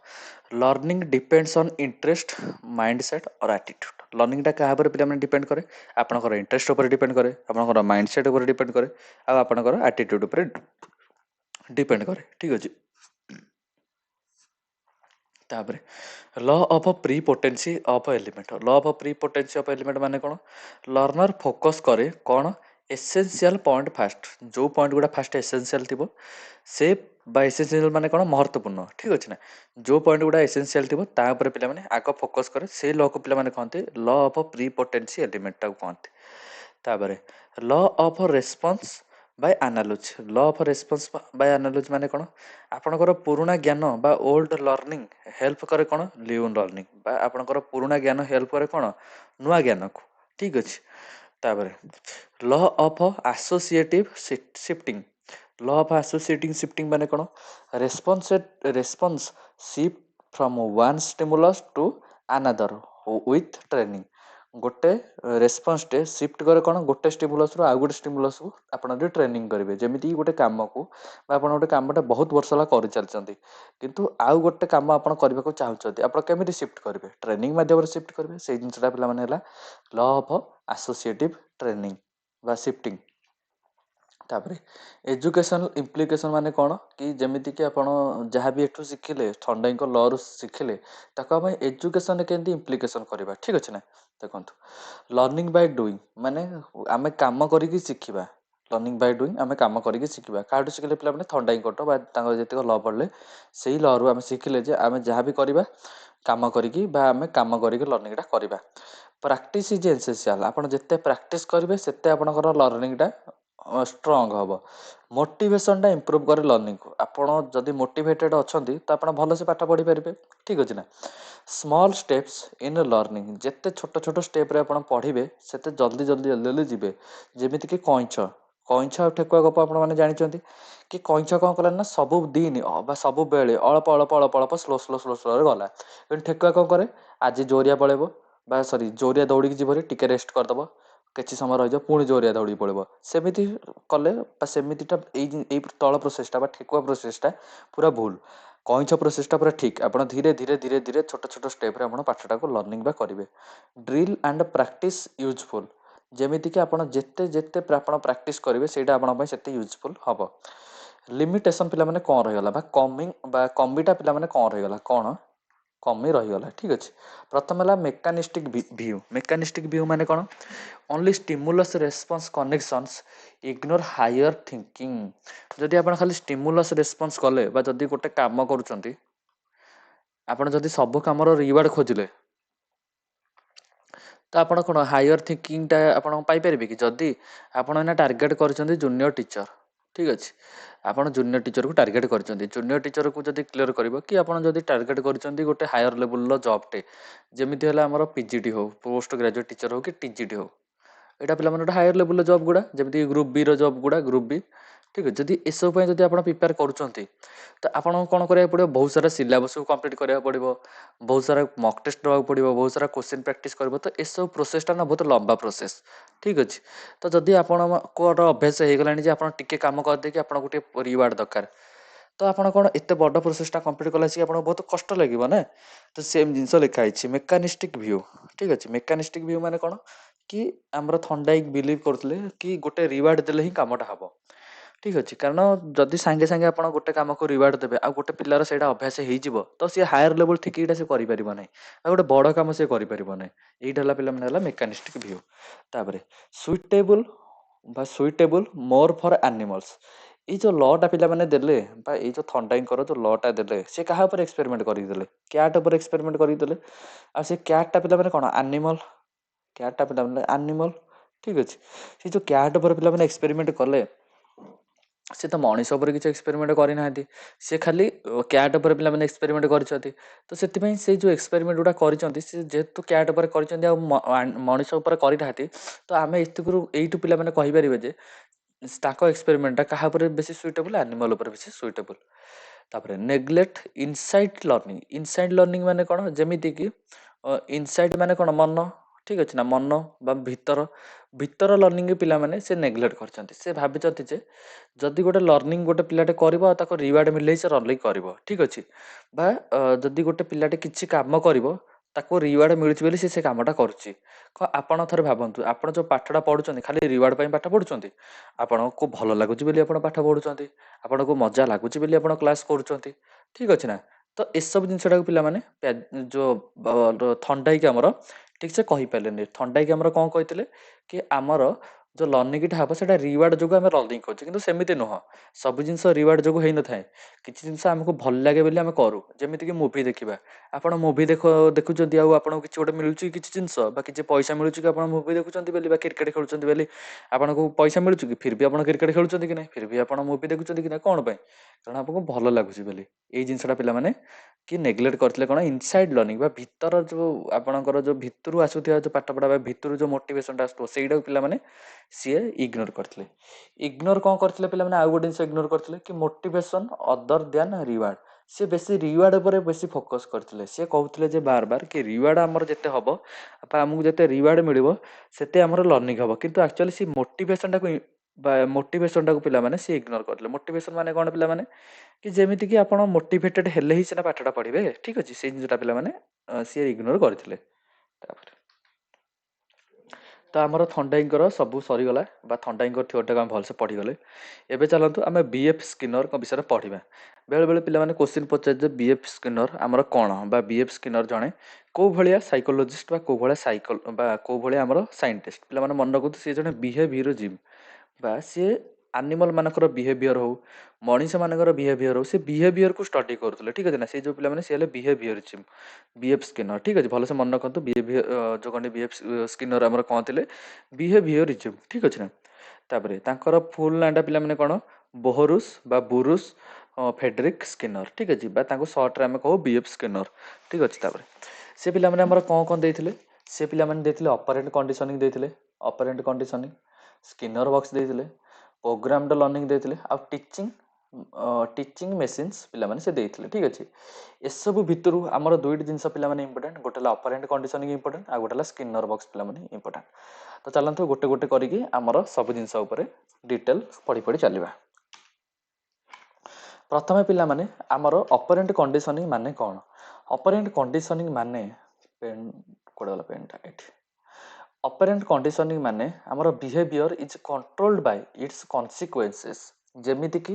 learning depends on interest, mindset or attitude. ଲର୍ଣ୍ଣିଂଟା କାହା ଉପରେ ପିଲାମାନେ depend କରେ, ଆପଣଙ୍କର ଇଣ୍ଟରେଷ୍ଟ ଉପରେ ଡିପେଣ୍ଡ କରେ, ଆପଣଙ୍କର ମାଇଣ୍ଡ ସେଟ୍ ଉପରେ ଡିପେଣ୍ଡ କରେ, ଆଉ ଆପଣଙ୍କର ଆଟିଟ୍ୟୁଡ୍ ଉପରେ ଡିପେଣ୍ଡ କରେ। ଠିକ୍ ଅଛି, ତାପରେ law of prepotency of element. Law of prepotency of element ମାନେ କ'ଣ, ଲର୍ଣ୍ଣର ଫୋକସ୍ କରେ କ'ଣ, ଏସେନ୍ସିଆଲ ପଏଣ୍ଟ ଫାଷ୍ଟ। ଯେଉଁ ପଏଣ୍ଟ ଗୁଡ଼ା ଫାଷ୍ଟ ଏସେନ୍ସିଆଲ ଥିବ ସେ ବା ଏସେନ୍ସିଆଲ ମାନେ କ'ଣ, ମହତ୍ତ୍ୱପୂର୍ଣ୍ଣ। ଠିକ୍ ଅଛି ନା, ଯେଉଁ ପଏଣ୍ଟ ଗୁଡ଼ା ଏସେନ୍ସିଆଲ ଥିବ ତା ଉପରେ ପିଲାମାନେ ଆଗ ଫୋକସ୍ କରେ, ସେଇ ଲକୁ ପିଲାମାନେ କହନ୍ତି ଲ ଅଫ୍ ପ୍ରି ପୋଟେନ୍ସି ଏଲିମେଣ୍ଟଟାକୁ କହନ୍ତି। ତାପରେ law of response by analogy. Law of response by analogy ମାନେ କ'ଣ, ଆପଣଙ୍କର ପୁରୁଣା ଜ୍ଞାନ ବା ଓଲ୍ଡ ଲର୍ଣ୍ଣିଂ ହେଲ୍ପ କରେ କ'ଣ, ନ୍ୟୁ ଲର୍ଣ୍ଣିଂ। ବା ଆପଣଙ୍କର ପୁରୁଣା ଜ୍ଞାନ ହେଲ୍ପ କରେ କ'ଣ, ନୂଆ ଜ୍ଞାନକୁ। ଠିକ୍ ଅଛି, ତାପରେ law of associative shifting. Law of associating shifting ମାନେ କ'ଣ, response shift from one stimulus to another with training. ଗୋଟେ ରେସ୍ପନ୍ସଟେ ସିଫ୍ଟ କରେ କ'ଣ, ଗୋଟେ ଷ୍ଟିମୁଲସ୍ରୁ ଆଉ ଗୋଟେ ଷ୍ଟିମୁଲସ୍କୁ ଆପଣ ଯଦି ଟ୍ରେନିଂ କରିବେ। ଯେମିତିକି ଗୋଟେ କାମକୁ ବା ଆପଣ ଗୋଟେ କାମଟା ବହୁତ ବର୍ଷ ହେଲା କରିଚାଲିଛନ୍ତି, କିନ୍ତୁ ଆଉ ଗୋଟେ କାମ ଆପଣ କରିବାକୁ ଚାହୁଁଛନ୍ତି, ଆପଣ କେମିତି ସିଫ୍ଟ କରିବେ, ଟ୍ରେନିଂ ମାଧ୍ୟମରେ ସିଫ୍ଟ କରିବେ। ସେଇ ଜିନିଷଟା ପିଲାମାନେ ହେଲା ଲ ଅଫ୍ ଆସୋସିଏଟିଭ୍ ଟ୍ରେନିଂ ବା ସିଫ୍ଟିଂ। ତାପରେ ଏଜୁକେସନାଲ ଇମ୍ପ୍ଲିକେସନ୍ ମାନେ କ'ଣ, କି ଯେମିତିକି ଆପଣ ଯାହା ବି ଏଠୁ ଶିଖିଲେ, ଥଣ୍ଡାଇଙ୍କ ଲରୁ ଶିଖିଲେ, ତାକୁ ଆମେ ଏଜୁକେସନରେ କେମିତି ଇମ୍ପ୍ଲିକେସନ୍ କରିବା। ଠିକ୍ ଅଛି ନା, ଦେଖନ୍ତୁ ଲର୍ଣ୍ଣିଂ ବାଇ ଡୁଇଂ ମାନେ ଆମେ କାମ କରିକି ଶିଖିବା। ଲର୍ଣ୍ଣିଂ ବାଇ ଡୁଇଂ ଆମେ କାମ କରିକି ଶିଖିବା। କାହାଠୁ ଶିଖିଲେ ପିଲାମାନେ? ଥଣ୍ଡାଇଙ୍କଠୁ ବା ତାଙ୍କର ଯେତିକ ଲ ପଢ଼ିଲେ ସେଇ ଲରୁ ଆମେ ଶିଖିଲେ ଯେ ଆମେ ଯାହା ବି କରିବା କାମ କରିକି ବା ଆମେ କାମ କରିକି ଲର୍ଣ୍ଣିଂଟା କରିବା। Practice is essential. ଆପଣ ଯେତେ ପ୍ରାକ୍ଟିସ୍ କରିବେ ସେତେ ଆପଣଙ୍କର ଲର୍ଣ୍ଣିଂଟା ଷ୍ଟ୍ରଙ୍ଗ ହେବ। ମୋଟିଭେସନଟା ଇମ୍ପ୍ରୁଭ୍ କରେ ଲର୍ଣ୍ଣିଂକୁ। ଆପଣ ଯଦି ମୋଟିଭେଟେଡ୍ ଅଛନ୍ତି ତ ଆପଣ ଭଲସେ ପାଠ ପଢ଼ିପାରିବେ। ଠିକ୍ ଅଛି ନା? Small steps in learning. ଯେତେ ଛୋଟ ଛୋଟ ଷ୍ଟେପ୍ରେ ଆପଣ ପଢ଼ିବେ ସେତେ ଜଲ୍ଦି ଜଲ୍ଦି ଜଲ୍ଦି ଜଲ୍ଦି ଯିବେ। ଯେମିତିକି କଇଁଛ ଆଉ ଠେକୁଆ ଗପ ଆପଣମାନେ ଜାଣିଛନ୍ତି କି କଇଁଛ କ'ଣ କଲା ନା ସବୁ ଦିନ ବା ସବୁବେଳେ ଅଳ୍ପ ଅଳ୍ପ ଅଳ୍ପ ଅଳ୍ପ ସ୍ଲୋରେ ଗଲା। କିନ୍ତୁ ଠେକୁଆ କ'ଣ କରେ? ଆଜି ଜୋରିଆ ପଳେଇବ ବା ଜୋରିଆ ଦୌଡ଼ିକି ଯିବରେ ଟିକେ ରେଷ୍ଟ କରିଦେବ, କିଛି ସମୟ ରହିଯିବ, ପୁଣି ଜୋରିଆ ଦୌଡ଼ିକି ପଳେଇବ। ସେମିତି କଲେ ବା ସେମିତିଟା ଏଇ ତଳ ପ୍ରୋସେସଟା ବା ଠେକୁଆ ପ୍ରୋସେସଟା ପୁରା ଭୁଲ। କଇଁଛ ପ୍ରୋସେସଟା ପୁରା ଠିକ୍। ଆପଣ ଧୀରେ ଧୀରେ ଧୀରେ ଧୀରେ ଛୋଟ ଛୋଟ ଷ୍ଟେପ୍ରେ ଆପଣ ପାଠଟାକୁ ଲର୍ଣ୍ଣିଂ ବା କରିବେ। Drill and practice useful. ଯେମିତିକି ଆପଣ ଯେତେ ଯେତେ ଆପଣ ପ୍ରାକ୍ଟିସ୍ କରିବେ ସେଇଟା ଆପଣଙ୍କ ପାଇଁ ସେତେ ୟୁଜଫୁଲ୍ ହେବ। ଲିମିଟେସନ୍ ପିଲାମାନେ କ'ଣ ରହିଗଲା ବା କମିଟା ପିଲାମାନେ କ'ଣ ରହିଗଲା? କମି ରହିଗଲା। ଠିକ୍ ଅଛି। ପ୍ରଥମ ହେଲା ମେକାନିଷ୍ଟିକ୍ ଭିଉ। ମେକାନିଷ୍ଟିକ୍ ଭିଉ ମାନେ କ'ଣ? Only stimulus response connections ignore higher thinking. ଯଦି ଆପଣ ଖାଲି ଷ୍ଟିମୁଲସ୍ ରେସ୍ପନ୍ସ କଲେ ବା ଯଦି ଗୋଟେ କାମ କରୁଛନ୍ତି ଆପଣ ଯଦି ସବୁ କାମର ରିୱାର୍ଡ଼ ଖୋଜିଲେ ତ ଆପଣ କ'ଣ ହାୟର ଥିଙ୍କିଂଟା ଆପଣ ପାଇପାରିବେ କି? ଯଦି ଆପଣ ଏଇନା ଟାର୍ଗେଟ୍ କରିଛନ୍ତି ଜୁନିୟର ଟିଚର, ଠିକ୍ ଅଛି, ଆପଣ ଜୁନିୟର ଟିଚରକୁ ଟାର୍ଗେଟ୍ କରିଛନ୍ତି। ଜୁନିୟର ଟିଚରକୁ ଯଦି କ୍ଲିୟର କରିବ କି ଆପଣ ଯଦି ଟାର୍ଗେଟ୍ କରିଛନ୍ତି ଗୋଟେ ହାୟର ଲେବୁଲର ଜବ୍ଟେ, ଯେମିତି ହେଲା ଆମର ପିଜିଟି ହଉ, ପୋଷ୍ଟ ଗ୍ରାଜୁଏଟ୍ ଟିଚର ହଉ କି ଟିଜିଟି ହଉ, ଏଇଟା ପିଲାମାନେ ଗୋଟେ ହାୟର ଲେବୁଲର ଜବ୍ ଗୁଡ଼ା, ଯେମିତି ଗ୍ରୁପ୍ ବିର ଜବ୍ ଗୁଡ଼ା, ଗ୍ରୁପ୍ ବି। ଠିକ୍ ଅଛି। ଯଦି ଏସବୁ ପାଇଁ ଯଦି ଆପଣ ପ୍ରିପେୟାର କରୁଛନ୍ତି ତ ଆପଣଙ୍କୁ କ'ଣ କରିବାକୁ ପଡ଼ିବ? ବହୁତ ସାରା ସିଲାବସ୍କୁ କମ୍ପ୍ଲିଟ୍ କରିବାକୁ ପଡ଼ିବ, ବହୁତ ସାରା ମକ୍ ଟେଷ୍ଟ ଦେବାକୁ ପଡ଼ିବ, ବହୁତ ସାରା କୋଶ୍ଚିନ୍ ପ୍ରାକ୍ଟିସ୍ କରିବ। ତ ଏସବୁ ପ୍ରୋସେସଟା ନା ବହୁତ ଲମ୍ବା ପ୍ରୋସେସ୍। ଠିକ୍ ଅଛି। ତ ଯଦି ଆପଣଙ୍କର ଅଭ୍ୟାସ ହେଇଗଲାଣି ଯେ ଆପଣ ଟିକେ କାମ କରିଦେଇକି ଆପଣଙ୍କୁ ଟିକେ ରିୱାର୍ଡ଼ ଦରକାର, ତ ଆପଣ କ'ଣ ଏତେ ବଡ଼ ପ୍ରୋସେସଟା କମ୍ପ୍ଲିଟ୍ କଲା ଆସିକି ଆପଣଙ୍କୁ ବହୁତ କଷ୍ଟ ଲାଗିବ ନା? ତ ସେମ୍ ଜିନିଷ ଲେଖା ହେଇଛି ମେକାନିଷ୍ଟିକ୍ ଭ୍ୟୁ। ଠିକ୍ ଅଛି। ମେକାନିଷ୍ଟିକ୍ ଭ୍ୟୁ ମାନେ କ'ଣ? କି ଆମର ଥଣ୍ଡାଇକ୍ ବିଲିଭ୍ କରୁଥିଲେ କି ଗୋଟେ ରିୱାର୍ଡ଼ ଦେଲେ ହିଁ କାମଟା ହେବ। ଠିକ୍ ଅଛି। କାରଣ ଯଦି ସାଙ୍ଗେ ସାଙ୍ଗେ ଆପଣ ଗୋଟେ କାମକୁ ରିୱାର୍ଡ଼ ଦେବେ ଆଉ ଗୋଟେ ପିଲାର ସେଇଟା ଅଭ୍ୟାସ ହେଇଯିବ ତ ସିଏ ହାୟର ଲେବୁଲ୍ ଠିକ୍ ସେ କରିପାରିବ ନାହିଁ ଆଉ ଗୋଟେ ବଡ଼ କାମ ସିଏ କରିପାରିବ ନାହିଁ। ଏଇଟା ହେଲା ପିଲାମାନେ ହେଲା ମେକାନିଷ୍ଟିକ୍ ଭ୍ୟୁ। ତାପରେ ସୁଇଟେବୁଲ୍ ମୋର୍ ଫର୍ ଆନିମଲ୍ସ। ଏଇ ଯେଉଁ ଲଟା ପିଲାମାନେ ଦେଲେ ବା ଏଇ ଯେଉଁ ଥଣ୍ଡାଇଙ୍କର ଯେଉଁ ଲଟା ଦେଲେ ସେ କାହା ଉପରେ ଏକ୍ସପେରିମେଣ୍ଟ କରିକି ଦେଲେ? କ୍ୟାଟ୍ ଉପରେ ଏକ୍ସପେରିମେଣ୍ଟ କରିକି ଦେଲେ। ଆଉ ସେ କ୍ୟାଟ୍ଟା ପିଲାମାନେ କ'ଣ କ୍ୟାଟ୍ଟା ପିଲାମାନେ ଆନିମଲ୍। ଠିକ୍ ଅଛି। ସେ ଯେଉଁ କ୍ୟାଟ୍ ଉପରେ ପିଲାମାନେ ଏକ୍ସପେରିମେଣ୍ଟ କଲେ ସେ ତ ମଣିଷ ଉପରେ କିଛି ଏକ୍ସପେରିମେଣ୍ଟ କରିନାହାନ୍ତି, ସେ ଖାଲି କ୍ୟାଟ୍ ଉପରେ ପିଲାମାନେ ଏକ୍ସପେରିମେଣ୍ଟ କରିଛନ୍ତି। ତ ସେଥିପାଇଁ ସେଇ ଯେଉଁ ଏକ୍ସପେରିମେଣ୍ଟ ଗୁଡ଼ା କରିଛନ୍ତି ସେ ଯେହେତୁ କ୍ୟାଟ୍ ଉପରେ କରିଛନ୍ତି ଆଉ ମଣିଷ ଉପରେ କରିନାହାନ୍ତି, ତ ଆମେ ଏଇଠୁ ପିଲାମାନେ କହିପାରିବେ ଯେ ତାଙ୍କ ଏକ୍ସପେରିମେଣ୍ଟଟା କାହା ଉପରେ ବେଶୀ ସୁଇଟେବୁଲ୍? ଆନିମଲ୍ ଉପରେ ବେଶୀ ସୁଇଟେବୁଲ୍। ତାପରେ neglect insight learning. Insight learning ମାନେ କ'ଣ? ଯେମିତିକି ଇନସାଇଟ୍ ମାନେ କ'ଣ? ମନ। ଠିକ୍ ଅଛି ନା? ମନ ବା ଭିତର ଲର୍ଣ୍ଣିଂ ପିଲାମାନେ ସେ ନେଗ୍ଲେକ୍ଟ କରିଛନ୍ତି। ସେ ଭାବିଛନ୍ତି ଯେ ଯଦି ଗୋଟେ ଲର୍ଣ୍ଣିଂ ଗୋଟେ ପିଲାଟେ କରିବ ଆଉ ତାକୁ ରିୱାର୍ଡ଼ ମିଳିଲେ ସେ ଲର୍ଣ୍ଣିଂ କରିବ। ଠିକ୍ ଅଛି। ବା ଯଦି ଗୋଟେ ପିଲାଟେ କିଛି କାମ କରିବ ତାକୁ ରିୱାର୍ଡ଼ ମିଳୁଛି ବୋଲି ସେ କାମଟା କରୁଛି। ଆପଣ ଥରେ ଭାବନ୍ତୁ, ଆପଣ ଯେଉଁ ପାଠଟା ପଢ଼ୁଛନ୍ତି ଖାଲି ରିୱାର୍ଡ଼ ପାଇଁ ପାଠ ପଢ଼ୁଛନ୍ତି? ଆପଣଙ୍କୁ ଭଲ ଲାଗୁଛି ବୋଲି ଆପଣ ପାଠ ପଢ଼ୁଛନ୍ତି, ଆପଣଙ୍କୁ ମଜା ଲାଗୁଛି ବୋଲି ଆପଣ କ୍ଲାସ୍ କରୁଛନ୍ତି। ଠିକ୍ ଅଛି ନା? ତ ଏସବୁ ଜିନିଷଟାକୁ ପିଲାମାନେ ଯେଉଁ ଥଣ୍ଡାଇକି ଆମର ଠିକ୍ସେ କହିପାରିଲେନି। ଥଣ୍ଡାଇକି ଆମର କ'ଣ କହିଥିଲେ କି ଆମର ଯେଉଁ ଲର୍ଣ୍ଣିଂଟା ହେବ ସେଇଟା ରିୱାର୍ଡ଼ ଯୋଗୁଁ ଆମେ ଲର୍ଣ୍ଣିଂ କରୁଛୁ, କିନ୍ତୁ ସେମିତି ନୁହଁ। ସବୁ ଜିନିଷ ରିୱାର୍ଡ଼ ଯୋଗୁଁ ହେଇନଥାଏ। କିଛି ଜିନିଷ ଆମକୁ ଭଲ ଲାଗେ ବୋଲି ଆମେ କରୁ। ଯେମିତିକି ମୁଭି ଦେଖିବା। ଆପଣ ମୁଭି ଦେଖୁଛନ୍ତି ଆଉ ଆପଣଙ୍କୁ କିଛି ଗୋଟେ ମିଳୁଛି କିଛି ଜିନିଷ ବା କିଛି ପଇସା ମିଳୁଛି କି ଆପଣ ମୁଭି ଦେଖୁଛନ୍ତି ବୋଲି ବା କ୍ରିକେଟ୍ ଖେଳୁଛନ୍ତି ବୋଲି ଆପଣଙ୍କୁ ପଇସା ମିଳୁଛି କି? ଫିର୍ ବି ଆପଣ କ୍ରିକେଟ୍ ଖେଳୁଛନ୍ତି କି ନାହିଁ? ଫିର୍ ବି ଆପଣ ମୁଭି ଦେଖୁଛନ୍ତି କି ନାହିଁ? କ'ଣ ପାଇଁ? କାରଣ ଆପଣଙ୍କୁ ଭଲ ଲାଗୁଛି ବୋଲି। ଏଇ ଜିନିଷଟା ପିଲାମାନେ କି ନେଗ୍ଲେକ୍ଟ କରିଥିଲେ କ'ଣ? ଇନସାଇଡ୍ ଲର୍ଣ୍ଣିଂ ବା ଭିତର ଯେଉଁ ଆପଣଙ୍କର ଯେଉଁ ଭିତରୁ ଆସୁଥିବା ଯେଉଁ ପାଠ ପଢ଼ା ବା ଭିତରୁ ଯେଉଁ ମୋଟିଭେସନଟା ଆସୁଥିବ ସେଇଟାକୁ ପିଲାମାନେ ସିଏ ଇଗ୍ନୋର କରିଥିଲେ। ଇଗ୍ନୋର କ'ଣ କରିଥିଲେ ପିଲାମାନେ? ଆଉ ଗୋଟେ ଜିନିଷ ଇଗ୍ନୋର କରିଥିଲେ କି ମୋଟିଭେସନ୍ ଅଦର ଦ୍ୟାନ୍ ରିୱାର୍ଡ଼। ସେ ବେଶୀ ରିୱାର୍ଡ଼ ଉପରେ ବେଶୀ ଫୋକସ୍ କରିଥିଲେ। ସେ କହୁଥିଲେ ଯେ ବାର କି ରିୱାର୍ଡ଼ ଆମର ଯେତେ ହେବ ବା ଆମକୁ ଯେତେ ରିୱାର୍ଡ଼ ମିଳିବ ସେତେ ଆମର ଲର୍ଣ୍ଣିଂ ହେବ। କିନ୍ତୁ ଆକ୍ଚୁଆଲି ସେ ମୋଟିଭେସନଟାକୁ ପିଲାମାନେ ସିଏ ଇଗ୍ନୋର କରିଥିଲେ। ମୋଟିଭେସନ୍ ମାନେ କ'ଣ ପିଲାମାନେ? କି ଯେମିତିକି ଆପଣ ମୋଟିଭେଟେଡ୍ ହେଲେ ହିଁ ସିନା ପାଠଟା ପଢ଼ିବେ। ଠିକ୍ ଅଛି। ସେଇ ଜିନିଷଟା ପିଲାମାନେ ସିଏ ଇଗ୍ନୋର କରିଥିଲେ। ତାପରେ ତ ଆମର ଥଣ୍ଡାଇଙ୍କର ସବୁ ସରିଗଲା ବା ଥଣ୍ଡାଇଙ୍କ ଥିଓରିଟାକୁ ଆମେ ଭଲସେ ପଢ଼ିଗଲେ। ଏବେ ଚାଲନ୍ତୁ ଆମେ ବିଏଫ୍ ସ୍କିନରଙ୍କ ବିଷୟରେ ପଢ଼ିବା। ବେଳେବେଳେ ପିଲାମାନେ କୋଶ୍ଚିନ୍ ପଚାରେ ଯେ ବିଏଫ୍ ସ୍କିନର ଆମର କ'ଣ ବା ବିଏଫ୍ ସ୍କିନର ଜଣେ କେଉଁ ଭଳିଆ ସାଇକୋଲୋଜିଷ୍ଟ ବା କେଉଁ ଭଳିଆ ଆମର ସାଇଣ୍ଟିଷ୍ଟ। ପିଲାମାନେ ମନେ ରଖନ୍ତୁ ସିଏ ଜଣେ ବିହେଭିୟରିଜିମ୍ ବା ସିଏ ଆନିମଲ ମାନଙ୍କର ବିହେଭିଅର ହଉ ମଣିଷ ମାନଙ୍କର ବିହେଭିଅର ହଉ ସେ ବିହେଭିଅରକୁ ଷ୍ଟଡି କରୁଥିଲେ ଠିକ ଅଛି ନା ସେଇ ଯୋଉ ପିଲାମାନେ ସେ ହେଲେ ବିହେଭିଅରିଜିମ୍ ବିଏଫ୍ ସ୍କିନର ଠିକ ଅଛି ଭଲସେ ମନେ ରଖନ୍ତୁ ଯୋଉ କଣ ବିଏଫ୍ ସ୍କିନର ଆମର କଣ ଥିଲେ ବିହେଭିଅରିଜିମ୍ ଠିକ ଅଛି ନା ତାପରେ ତାଙ୍କର ଫୁଲ ନାଁଟା ପିଲାମାନେ କଣ ବୋହରୁସ ବା ବୁରୁସ ଫେଡରିକ୍ ସ୍କିନର ଠିକ ଅଛି ବା ତାଙ୍କୁ ସର୍ଟରେ ଆମେ କହୁ ବିଏଫ୍ ସ୍କିନର ଠିକ ଅଛି ତାପରେ ସେ ପିଲାମାନେ ଆମର କଣ ଦେଇଥିଲେ ସେ ପିଲାମାନେ ଦେଇଥିଲେ ଅପରେଣ୍ଟ କଣ୍ଡିସନିଂ ଦେଇଥିଲେ ଅପରେଣ୍ଟ କଣ୍ଡିସନିଂ ସ୍କିନର ବକ୍ସ ଦେଇଥିଲେ ପ୍ରୋଗ୍ରାମଡ ଲର୍ଣ୍ଣିଂ ଦେଇଥିଲେ ଆଉ ଟିଚିଂ ମେସିନ୍ସ ପିଲାମାନେ ସେ ଦେଇଥିଲେ ଠିକ ଅଛି ଏସବୁ ଭିତରୁ ଆମର ଦୁଇଟି ଜିନିଷ ପିଲାମାନେ ଇମ୍ପୋର୍ଟାଣ୍ଟ ଗୋଟେ ହେଲା ଅପରେଣ୍ଟ କଣ୍ଡିସନିଂ ଇମ୍ପୋର୍ଟାଣ୍ଟ ଆଉ ଗୋଟେ ହେଲା ସ୍କିନର ବକ୍ସ ପିଲାମାନେ ଇମ୍ପୋର୍ଟାଣ୍ଟ ତ ଚାଲନ୍ତୁ ଗୋଟେ ଗୋଟେ କରିକି ଆମର ସବୁ ଜିନିଷ ଉପରେ ଡିଟେଲ ପଢି ପଢି ଚାଲିବା ପ୍ରଥମେ ପିଲାମାନେ ଆମର ଅପରେଣ୍ଟ କଣ୍ଡିସନିଂ ମାନେ କଣ ଅପରେଣ୍ଟ କଣ୍ଡିସନିଂ ମାନେ ପେନ୍ କୋଡେ ଗଲା ପେନ୍ଟା ଏଠି ଅପରେଣ୍ଟ କଣ୍ଡିସନିଂ ମାନେ ଆମର behaviour is controlled by its consequences ଯେମିତିକି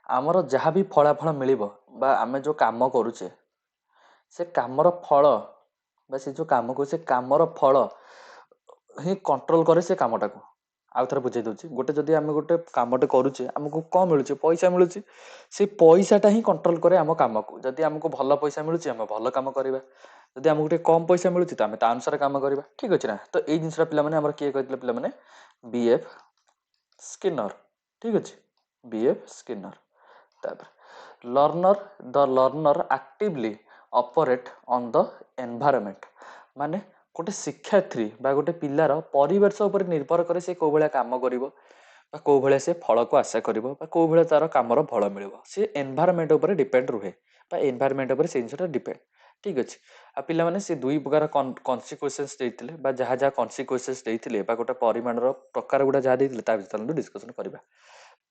ଆମର ଯାହା ବି ଫଳାଫଳ ମିଳିବ ବା ଆମେ ଯେଉଁ କାମ କରୁଛେ ସେ କାମର ଫଳ ବା ସେ ଯେଉଁ କାମ କରୁଛେ କାମର ଫଳ ହିଁ କଣ୍ଟ୍ରୋଲ କରେ ସେ କାମଟାକୁ ଆଉ ଥରେ ବୁଝେଇ ଦଉଛି ଗୋଟେ ଯଦି ଆମେ ଗୋଟେ କାମଟେ କରୁଛେ ଆମକୁ କଣ ମିଳୁଛି ପଇସା ମିଳୁଛି ସେଇ ପଇସାଟା ହିଁ କଣ୍ଟ୍ରୋଲ କରେ ଆମ କାମକୁ ଯଦି ଆମକୁ ଭଲ ପଇସା ମିଳୁଛି ଆମେ ଭଲ କାମ କରିବା ଯଦି ଆମକୁ ଟିକେ କମ ପଇସା ମିଳୁଛି ତ ଆମେ ତା ଅନୁସାରେ କାମ କରିବା ଠିକ ଅଛି ନା ତ ଏଇ ଜିନିଷଟା ପିଲାମାନେ ଆମର କିଏ କହିଥିଲେ ପିଲାମାନେ ବିଏଫ୍ ସ୍କିନର ଠିକ ଅଛି ବିଏଫ୍ ସ୍କିନର ତାପରେ learner actively operate on the environment ମାନେ ଗୋଟେ ଶିକ୍ଷାର୍ଥୀ ବା ଗୋଟେ ପିଲାର ପରିବେଶ ଉପରେ ନିର୍ଭର କରେ ସେ କୋଉ ଭଳିଆ କାମ କରିବ ବା କୋଉ ଭଳିଆ ସେ ଫଳକୁ ଆଶା କରିବ ବା କୋଉ ଭଳିଆ ତାର କାମର ଫଳ ମିଳିବ ସେ ଏନଭାୟରମେଣ୍ଟ ଉପରେ ଡିପେଣ୍ଡ ରୁହେ ବା ଏନଭାୟରମେଣ୍ଟ ଉପରେ ସେ ଜିନିଷଟା ଡିପେଣ୍ଡ ଠିକ ଅଛି ଆଉ ପିଲାମାନେ ସେ ଦୁଇ ପ୍ରକାର କନସିକ୍ୱେନ୍ସେସ୍ ଦେଇଥିଲେ ବା ଯାହା ଯାହା କନସିକ୍ୱେନ୍ସେସ୍ ଦେଇଥିଲେ ବା ଗୋଟେ ପରିମାଣର ପ୍ରକାର ଗୁଡ଼ା ଯାହା ଦେଇଥିଲେ ତା ଭିତରେ ଡିସ୍କସନ କରିବା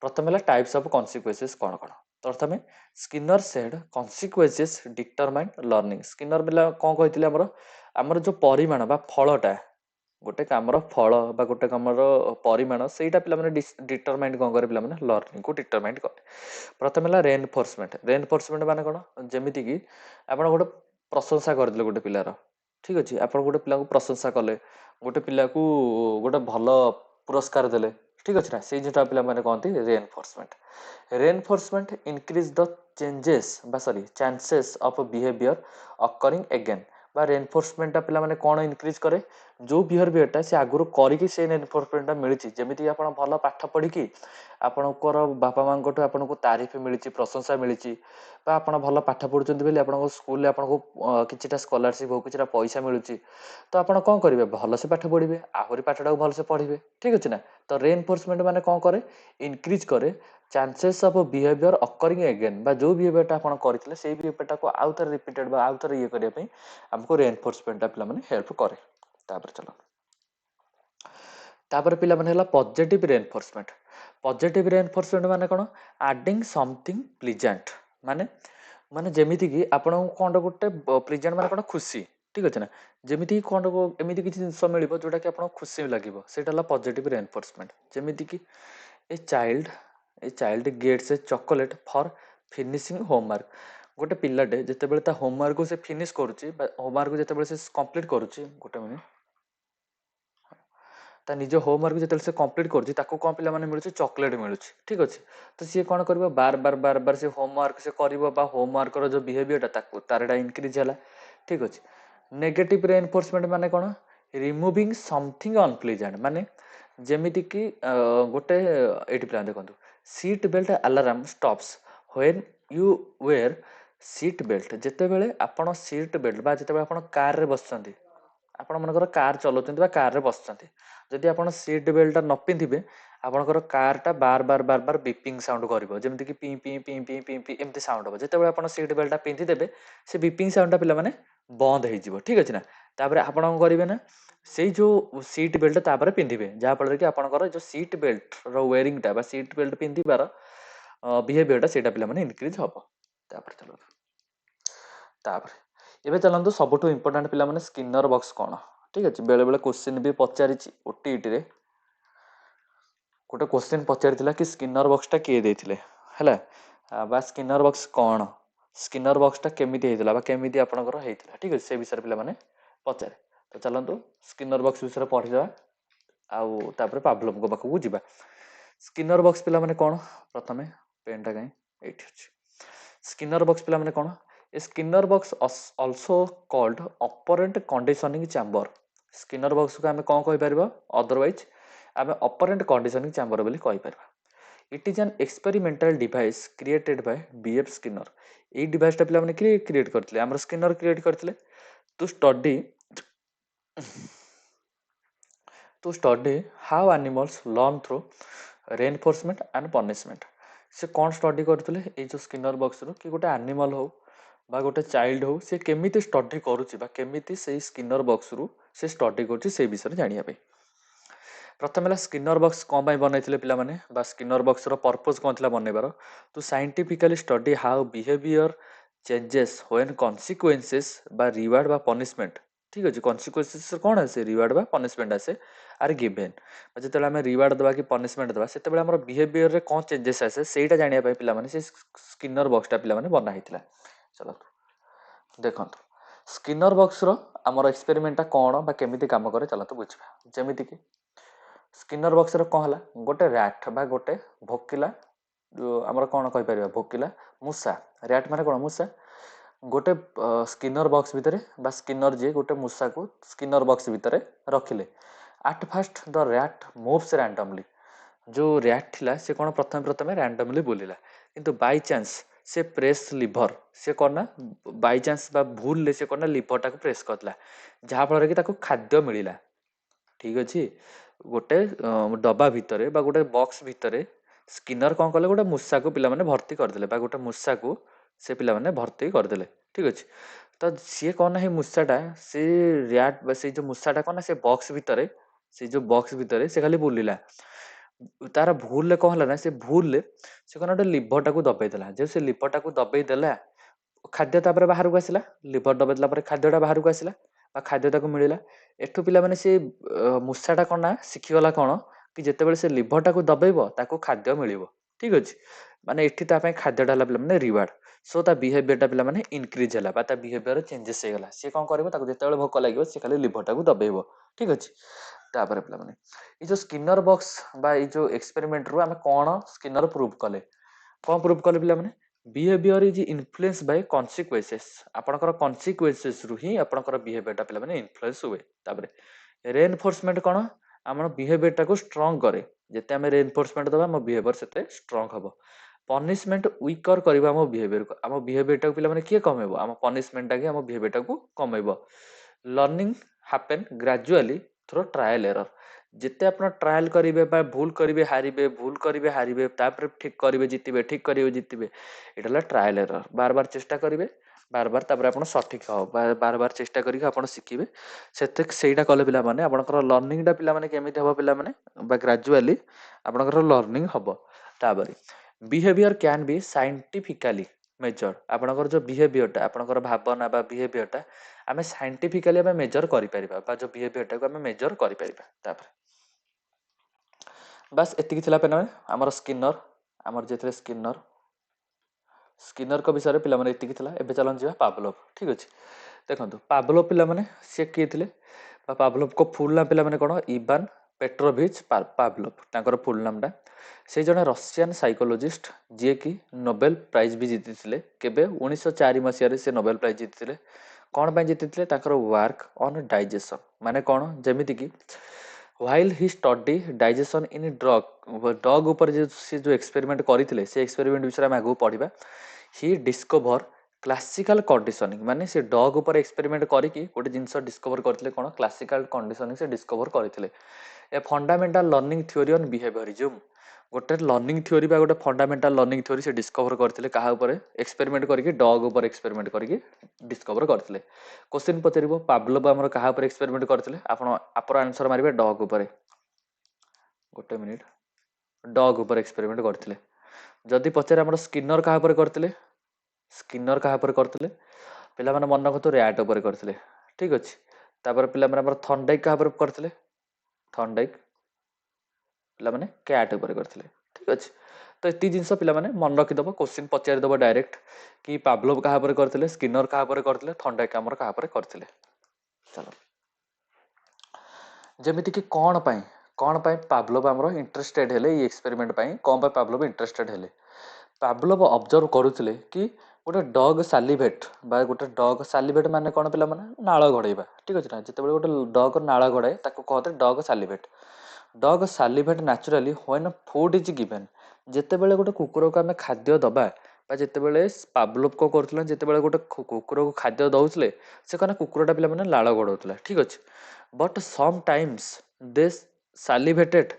ପ୍ରଥମେ ହେଲା ଟାଇପ୍ସ ଅଫ୍ କନସିକ୍ୱେନ୍ସେସ୍ କଣ କଣ ପ୍ରଥମେ ସ୍କିନର ସେଡ୍ କନସିକ୍ୱେନ୍ସେସ୍ ଡିଟରମାଇନ୍ ଲର୍ଣ୍ଣିଂ ସ୍କିନର ପିଲା କଣ କହିଥିଲେ ଆମର ଯୋଉ ପରିମାଣ ବା ଫଳଟା ଗୋଟେ କାମର ଫଳ ବା ଗୋଟେ କାମର ପରିମାଣ ସେଇଟା ପିଲାମାନେ ଡିଟରମାଇନ୍ କଣ କରେ ପିଲାମାନେ ଲର୍ଣ୍ଣିଂକୁ ଡିଟରମାଇନ୍ କରେ ପ୍ରଥମେ ହେଲା ରେନଫୋର୍ସମେଣ୍ଟ ମାନେ କଣ ଯେମିତିକି ଆପଣ ଗୋଟେ ପ୍ରଶଂସା କରିଦେଲେ ଗୋଟେ ପିଲାର ଠିକ ଅଛି ଆପଣ ଗୋଟେ ପିଲାକୁ ପ୍ରଶଂସା କଲେ ଗୋଟେ ପିଲାକୁ ଗୋଟେ ଭଲ ପୁରସ୍କାର ଦେଲେ ଠିକ ଅଛି ନା ସେଇ ଜିନିଷଟା ପିଲାମାନେ କହନ୍ତି reinforcement increase the chances of behaviour occurring again ବା ରେନଫୋର୍ସମେଣ୍ଟଟା ପିଲାମାନେ କଣ ଇନକ୍ରିଜ କରେ ଯୋଉ ବିହେଭିଅରଟା ସେ ଆଗରୁ କରିକି ସେ ରେନଫୋର୍ସମେଣ୍ଟଟା ମିଳିଛି ଯେମିତିକି ଆପଣ ଭଲ ପାଠ ପଢିକି ଆପଣଙ୍କର ବାପା ମାଙ୍କଠୁ ଆପଣଙ୍କୁ ତାରିଫ ମିଳିଛି ପ୍ରଶଂସା ମିଳିଛି ବା ଆପଣ ଭଲ ପାଠ ପଢୁଛନ୍ତି ବୋଲି ଆପଣଙ୍କ ସ୍କୁଲରେ ଆପଣଙ୍କୁ କିଛିଟା ସ୍କଲାରସିପ ହଉ କିଛିଟା ପଇସା ମିଳୁଛି ତ ଆପଣ କଣ କରିବେ ଭଲସେ ପାଠ ପଢିବେ ଆହୁରି ପାଠଟାକୁ ଭଲସେ ପଢିବେ ଠିକ ଅଛି ନା ତ ରେନଫୋର୍ସମେଣ୍ଟ ମାନେ କଣ କରେ ଇନକ୍ରିଜ କରେ chances of behaviour occurring again ବା ଯୋଉ ବିହେଭିଅରଟା ଆପଣ କରିଥିଲେ ସେଇ ବିହେଭିଅରଟାକୁ ଆଉ ଥରେ ରିପିଟେଡ ବା ଆଉ ଥରେ ଇଏ କରିବା ପାଇଁ ଆମକୁ ରେନଫୋର୍ସମେଣ୍ଟଟା ପିଲାମାନେ ହେଲ୍ପ କରେ ତାପରେ ପିଲାମାନେ ହେଲା ପଜିଟିଭ ରେନଫୋର୍ସମେଣ୍ଟ ମାନେ କଣ ଆଡିଂ ସମଥିଙ୍ଗ ପ୍ଲିଜାଣ୍ଟ ମାନେ ମାନେ ଯେମିତିକି ଆପଣଙ୍କୁ କଣ ଗୋଟେ ପ୍ଲିଜାଣ୍ଟ ମାନେ କଣ ଖୁସି ଠିକ ଅଛି ନା ଯେମିତି କଣ ଏମିତି କିଛି ଜିନିଷ ମିଳିବ ଯୋଉଟା କି ଆପଣଙ୍କୁ ଖୁସି ଲାଗିବ ସେଇଟା ହେଲା ପଜିଟିଭ ରେନଫୋର୍ସମେଣ୍ଟ ଯେମିତିକି ଏ child Gates A chocolate for finishing homework ଗୋଟେ ପିଲାଟେ ଯେତେବେଳେ ତା ହୋମୱାର୍କକୁ ସେ ଫିନିଶ କରୁଛି ବା ହୋମୱାର୍କକୁ ଯେତେବେଳେ ସେ କମ୍ପ୍ଲିଟ୍ କରୁଛି ଗୋଟେ ମିନିଟ୍ ତା ନିଜ ହୋମୱାର୍କ ଯେତେବେଳେ ସେ କମ୍ପ୍ଲିଟ୍ କରୁଛି ତାକୁ କଣ ପିଲାମାନେ ମିଳୁଛି ଚକୋଲେଟ୍ ମିଳୁଛି ଠିକ ଅଛି ତ ସିଏ କଣ କରିବ ବାର ସେ ହୋମୱାର୍କ ସେ କରିବ ବା ହୋମୱାର୍କର ଯୋଉ ବିହେଭିଅରଟା ତାର ଏଟା ଇନକ୍ରିଜ ହେଲା ଠିକ ଅଛି ନେଗେଟିଭ ରେନଫୋର୍ସମେଣ୍ଟ ମାନେ କଣ ରିମୁଭିଂ ସମଥିଙ୍ଗ ଅନପ୍ଲିଜେଣ୍ଟ ମାନେ ଯେମିତିକି ଗୋଟେ ଏଇଠି ପିଲା ଦେଖନ୍ତୁ seat belt alarm stops when you wear seat belt ଯେତେବେଳେ ଆପଣ ସିଟ୍ ବେଲ୍ଟ ବା ଯେତେବେଳେ ଆପଣ କାରରେ ବସିଛନ୍ତି ଆପଣ ମନେକର କାର ଚଲାଉଛନ୍ତି ବା କାରରେ ବସିଛନ୍ତି ଯଦି ଆପଣ ସିଟ୍ ବେଲ୍ଟଟା ନ ପିନ୍ଧିବେ ଆପଣଙ୍କର କାରଟା ବାର ବିପିଙ୍ଗ ସାଉଣ୍ଡ କରିବ ଯେମିତିକି ପିଁ ପିଁ ପିଁ ପିଁ ପିଁ ପିଁ ଏମିତି ସାଉଣ୍ଡ ହବ ଯେତେବେଳେ ଆପଣ ସିଟ୍ ବେଲ୍ଟଟା ପିନ୍ଧିଦେବେ ସେ ବିପିଙ୍ଗ ସାଉଣ୍ଡଟା ପିଲାମାନେ ବନ୍ଦ ହେଇଯିବ ଠିକ ଅଛି ନା ତାପରେ ଆପଣ କଣ କରିବେ ନା ସେଇ ଯୋଉ ସିଟ୍ ବେଲ୍ଟ ତାପରେ ପିନ୍ଧିବେ ଯାହାଫଳରେ କି ଆପଣଙ୍କର ଯୋଉ ସିଟ୍ ବେଲ୍ଟର ୱେରିଂଟା ବା ସିଟ୍ ବେଲ୍ଟ ପିନ୍ଧିବାର ବିହେଭିଅରଟା ସେଇଟା ପିଲାମାନେ ଇନକ୍ରିଜ ହବ ତାପରେ ଏବେ ଚାଲନ୍ତୁ ସବୁଠୁ ଇମ୍ପୋର୍ଟାଣ୍ଟ ପିଲାମାନେ ସ୍କିନର ବକ୍ସ କଣ ଠିକ ଅଛି ବେଳେ ବେଳେ କ୍ୱେଶ୍ଚିନ୍ ବି ପଚାରିଛି ଓଟିଇଟିରେ ଗୋଟେ କ୍ୱେଶ୍ଚିନ୍ ପଚାରିଥିଲା କି ସ୍କିନର ବକ୍ସଟା କିଏ ଦେଇଥିଲେ ହେଲା ବା ସ୍କିନର ବକ୍ସ କଣ ସ୍କିନର ବକ୍ସଟା କେମିତି ହେଇଥିଲା ବା କେମିତି ଆପଣଙ୍କର ହେଇଥିଲା ଠିକ ଅଛି ସେ ବିଷୟରେ ପିଲାମାନେ ପଚାରେ ତ ଚାଲନ୍ତୁ ସ୍କିନର ବକ୍ସ ବିଷୟରେ ପଢିଦେବା ଆଉ ତାପରେ ପାଭ୍ଲୋଭଙ୍କ ପାଖକୁ ଯିବା स्किनर बॉक्स पिला माने कौन प्रथमे पेनटा कहीं एठी अछि स्किनर बॉक्स पिला माने कौन ए Skinner box also called operant conditioning chamber Skinner box को आमे कौन कहि परबा अदरवाइज आमे ऑपरेंट कंडीशनिंग चैम्बर बोली कहि परबा it is an experimental device created by BF Skinner ए डिवाइस टा पिला माने क्रिएट करथिले हमर स्किनर क्रिएट करथिले to study to study how animals learn through reinforcement and punishment से कौन स्टडी करथिले ए जो स्किनर बॉक्स रो कि गोटे एनिमल हो बा गोटे चाइल्ड हो से केमिति स्टडी करूची बा केमिति से स्किनर बॉक्स रू से स्टडी करची से विषय जानिया पे प्रथम है स्किनर बॉक्स कौन पाई बनैथिले पिला माने बा स्किनर बॉक्स रो पर्पस कौन थिला बनैबार to scientifically study how behaviour changes when consequences बा रिवार्ड बा पनिशमेंट ठीक अछि कॉन्सिक्वेंसेस कौन आसे रिवार्ड बा पनिशमेंट आसे आर गिवन जेतेबेले आमे रिवार्ड दबा कि पनिशमेंट दबा सेतेबेले हमर बिहेवियर रे कौन चेंजेस आसे सेटा जानिया पाई पिला माने से स्किनर बॉक्स टा पिला माने बना हितला चलो देखंतु स्किनर बॉक्स रो हमर एक्सपेरिमेंट टा कोन बा केमिति काम करे चलतो बुझबा जेमिति कि स्किनर बॉक्स रो कौन हला गोटे रैट बा गोटे भोकिला जो हमर कोन कहि परिबा भोकिला मूसा रैट माने कोन मूसा गोटे स्किनर बॉक्स भितरे बा स्किनर जे गोटे मूसा को स्किनर बॉक्स भितरे रखिले at first the rat moves randomly जो रैट थिला से कोन प्रथम प्रथमे रैंडमली बोलिला किंतु बाय चांस से प्रेस लिवर से कोना बाय चांस बा भूल ले से कोना लिवर टाको प्रेस करला जहा फल रे कि ताको खाद्य मिलिला ठीक अछि गोटे डब्बा भितरे बा गोटे बॉक्स भितरे स्किनर कौन कले गोटे मूसा को पिला माने भर्ती करदेले बा गोटे मूसा को से पिला माने भर्ती करदेले ठीक अछि तो सी कौन है मूसाटा से रैट बा से जो मूसाटा कौन से बॉक्स भितरे से जो बॉक्स भितरे से खाली बुलिला तार भूल ले कौन ना से भूल ले से कौन गोटे लिवर टाको दबेई देला जे से लिवर टाको दबेई देला खाद्य तापर बाहर को आसिला लिवर दबेई देला पर खाद्यटा बाहर को आसिला बा खाद्य ताको मिलिला एठु पिला माने से मूसाटा कौन ना शिखिगला कौन कि जेतेबेले से लिवर टाको दबेइबो ताको खाद्य मिलिबो ठीक अछि माने एठी ता पय खाद्यटा हला पिला माने रिवार्ड सो ता बिहेवियर टा पिला माने इंक्रीज हला बा ता बिहेवियर चेंजेस हे गला से कोन करबो ताको जेतेबेले भोक लागिबो से खाली लिवर टाको दबेइबो ठीक अछि तापर पिला माने ई जो स्किनर बॉक्स बा ई जो एक्सपेरिमेंट रो हमें कोन स्किनर प्रूव कले कोन प्रूव कले पिला माने behaviour is influence by consequences आपनकर कॉन्सिक्वेंसेस रु ही आपनकर बिहेवियर टा पिला माने इन्फ्लुएंस हुए तापर रेनफोर्समेंट कोन हमर बिहेवियर टाको स्ट्रांग करे जेते हमें रेनफोर्समेंट दबा हम बिहेवियर सेते स्ट्रांग हबो पनिशमेंट वीकर करबा हम बिहेवियर टाको पिला माने किए कमेबो हम पनिशमेंट टा के हम बिहेवियर टाको कमेबो learning happen gradually through trial error जिते आप ट्रायल करेंगे भूल करेंगे हारिबे तापर ठीक करेंगे जितबे ठीक करेंगे जितबे एटा ट्रायल एरर बार बार चेष्टा करेंगे बार बार तापर आप सठिक हो बार बार चेष्टा करके आप शिखिबे सेटा कले पिला माने आपनकर लर्निंग टा पिला माने केमिति हबो पिला माने बा ग्रेजुअली आपनकर लर्निंग हबो तापर behaviour can be scientifically measured आपनकर जो बिहेवियर टा आपनकर भावना बा बिहेवियर टा आमे साइंटिफिकली आमे मेजर करि परिबा बा जो बिहेवियर टा को आमे मेजर करि परिबा तापर बस एतिकी थिला पे हमर स्किनर हमर जेथरे स्किनर स्किनर को विषय पिला माने एतिकी थिला एबे चलन जिवा पावलोव ठीक अछि देखंतु पावलोव पिला माने से किए थिले पावलोव को फुल नाम पिला माने कोन इवान पेट्रोविच पावलोव तांकर फुल नाम टा से जने रशियन साइकोलॉजिस्ट जे कि नोबेल प्राइज भी जीतिथिले केबे 1904 मसिया रे से नोबेल प्राइज जीतिथिले कोन पय जीतिथिले तांकर वर्क ऑन डाइजेशन माने कोन जेमिति कि while he study digestion in dog ऊपर जो एक्सपेरिमेंट करथिले से एक्सपेरिमेंट विषय में आगु पढ़िबा ही डिस्कवर क्लासिकल कंडीशनिंग माने से डॉग ऊपर एक्सपेरिमेंट करिकि गोटे जिंस डिस्कवर करथिले कोन क्लासिकल कंडीशनिंग से डिस्कवर करथिले a fundamental learning theory on behaviourism गोटे लर्निंग थ्योरी बा गोटे फंडामेंटल लर्निंग थ्योरी से डिस्कवर करथिले कहा ऊपर एक्सपेरिमेंट करिकि डॉग ऊपर एक्सपेरिमेंट करिकि डिस्कवर करथिले क्वेश्चन पचरिबो पावलोव हमर कहा ऊपर एक्सपेरिमेंट करथिले आपन आंसर मारिबे डॉग ऊपर गोटे मिनिट डॉग ऊपर एक्सपेरिमेंट करथिले जदि पचारे हमर स्किनर कहा ऊपर करथिले स्किनर कहा ऊपर करथिले पिला माने मन रखतो रैट ऊपर करथिले ठीक अछि तापर पिला माने हमर थॉर्नडाइक कहा ऊपर करथिले थॉर्नडाइक पिला माने कैट ऊपर करथिले ठीक अछि तो एती जिंस पिला माने मन रखि दबो क्वेश्चन पचारि दबो डायरेक्ट कि पावलोव कहा ऊपर करथिले स्किनर कहा ऊपर करथिले थॉर्नडाइक हमर कहा ऊपर करथिले चलो जेमिति कि कोन पय କ'ଣ ପାଇଁ ପାଭ୍ଲୋଭ ଆମର ଇଣ୍ଟରେଷ୍ଟେଡ୍ ହେଲେ ଏଇ ଏକ୍ସପେରିମେଣ୍ଟ ପାଇଁ କ'ଣ ପାଇଁ ପାଭ୍ଲୋଭ ଇଣ୍ଟରେଷ୍ଟେଡ୍ ହେଲେ? ପାଭ୍ଲୋଭ ଅବଜର୍ଭ କରୁଥିଲେ କି ଗୋଟେ ଡଗ୍ ସାଲିଭେଟ୍ ବା ଗୋଟେ ଡଗ୍ ସାଲିଭେଟ୍ ମାନେ କ'ଣ ପିଲାମାନେ? ନାଳ ଗଡ଼େଇବା, ଠିକ୍ ଅଛି ନା? ଯେତେବେଳେ ଗୋଟେ ଡଗ୍ ନାଳ ଗଡ଼ାଏ ତାକୁ କହନ୍ତି dog salivate. Dog salivate naturally when food is given. ଯେତେବେଳେ ଗୋଟେ କୁକୁରକୁ ଆମେ ଖାଦ୍ୟ ଦେବା ବା ଯେତେବେଳେ ପାଭ୍ଲୋଭ କ'ଣ କରୁଥିଲେ, ଯେତେବେଳେ ଗୋଟେ କୁକୁରକୁ ଖାଦ୍ୟ ଦେଉଥିଲେ ସେ କ'ଣ ନା କୁକୁରଟା ପିଲାମାନେ ଲାଳ ଗଡ଼ଉଥିଲା, ଠିକ୍ ଅଛି। But sometimes they salivated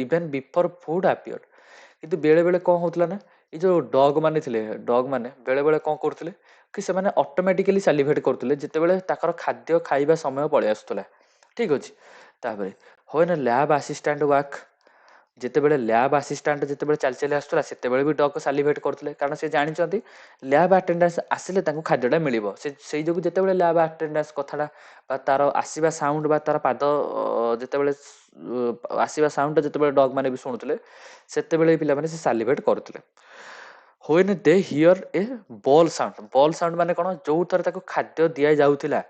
even before food appeared. କିନ୍ତୁ ବେଳେବେଳେ କ'ଣ ହେଉଥିଲା ନା ଏଇ ଯେଉଁ ଡଗ୍ ମାନେ ଥିଲେ, ଡଗ୍ ମାନେ ବେଳେବେଳେ କ'ଣ କରୁଥିଲେ କି ସେମାନେ ଅଟୋମେଟିକାଲି ସାଲିଭେଟ୍ କରୁଥିଲେ ଯେତେବେଳେ ତାଙ୍କର ଖାଦ୍ୟ ଖାଇବା ସମୟ ପଳେଇ ଆସୁଥିଲା, ଠିକ୍ ଅଛି। ତାପରେ ହ୍ୱେନ୍ ଲ୍ୟାବ୍ ଆସିଷ୍ଟାଣ୍ଟ ୱାକ୍, ଯେତେବେଳେ ଲ୍ୟାବ୍ ଆସିଷ୍ଟାଣ୍ଟ ଯେତେବେଳେ ଚାଲି ଚାଲି ଆସୁଥିଲା ସେତେବେଳେ ବି ଡଗ୍ ସାଲିଭେଟ୍ କରୁଥିଲେ, କାରଣ ସେ ଜାଣିଛନ୍ତି ଲ୍ୟାବ୍ ଆଟେଣ୍ଡାନ୍ସ ଆସିଲେ ତାଙ୍କୁ ଖାଦ୍ୟଟା ମିଳିବ। ସେଇ ଯୋଗୁଁ ଯେତେବେଳେ ଲ୍ୟାବ୍ ଆଟେଣ୍ଡାନ୍ସ କଥାଟା ବା ତାର ଆସିବା ସାଉଣ୍ଡ ବା ତାର ପାଦ ଯେତେବେଳେ ଆସିବା ସାଉଣ୍ଡଟା ଯେତେବେଳେ ଡଗ୍ ମାନେ ବି ଶୁଣୁଥିଲେ ସେତେବେଳେ ପିଲାମାନେ ସେ ସାଲିଭେଟ୍ କରୁଥିଲେ। When they hear a bell sound ମାନେ କ'ଣ? ଯୋଉଥରେ ତାକୁ ଖାଦ୍ୟ ଦିଆଯାଉଥିଲା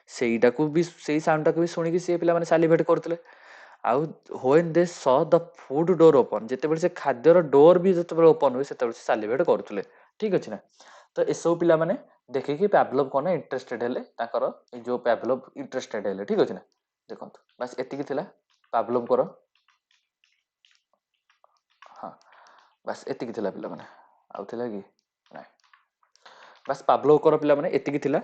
ସେଇଟାକୁ ବି ସେଇ ସାଉଣ୍ଡଟାକୁ ବି ଶୁଣିକି ସେ ପିଲାମାନେ ସାଲିଭେଟ୍ କରୁଥିଲେ। ଆଉ ହ୍ୱେନ୍ ଦେ ସ ଦ ଫୁଡ୍ ଡୋର୍ ଓପନ୍, ଯେତେବେଳେ ସେ ଖାଦ୍ୟର ଡୋର୍ ବି ଯେତେବେଳେ ଓପନ୍ ହୁଏ ସେତେବେଳେ ସେ ସାଲିଭେଟ୍ କରୁଥିଲେ, ଠିକ୍ ଅଛି ନା? ତ ଏସବୁ ପିଲାମାନେ ଦେଖିକି ପାଭ୍ଲୋଭ କ'ଣ ନା ଇଣ୍ଟରେଷ୍ଟେଡ୍ ହେଲେ, ତାଙ୍କର ଏଇ ଯେଉଁ ପାଭ୍ଲୋଭ ଇଣ୍ଟରେଷ୍ଟେଡ୍ ହେଲେ, ଠିକ୍ ଅଛି ନା? ଦେଖନ୍ତୁ ବାସ୍ ଏତିକି ଥିଲା ପାଭ୍ଲୋଭଙ୍କର। ହଁ ବାସ୍ ଏତିକି ଥିଲା ପିଲାମାନେ, ଆଉ ଥିଲା କି ନାଇଁ? ବାସ୍ ପାଭ୍ଲୋଭଙ୍କର ପିଲାମାନେ ଏତିକି ଥିଲା।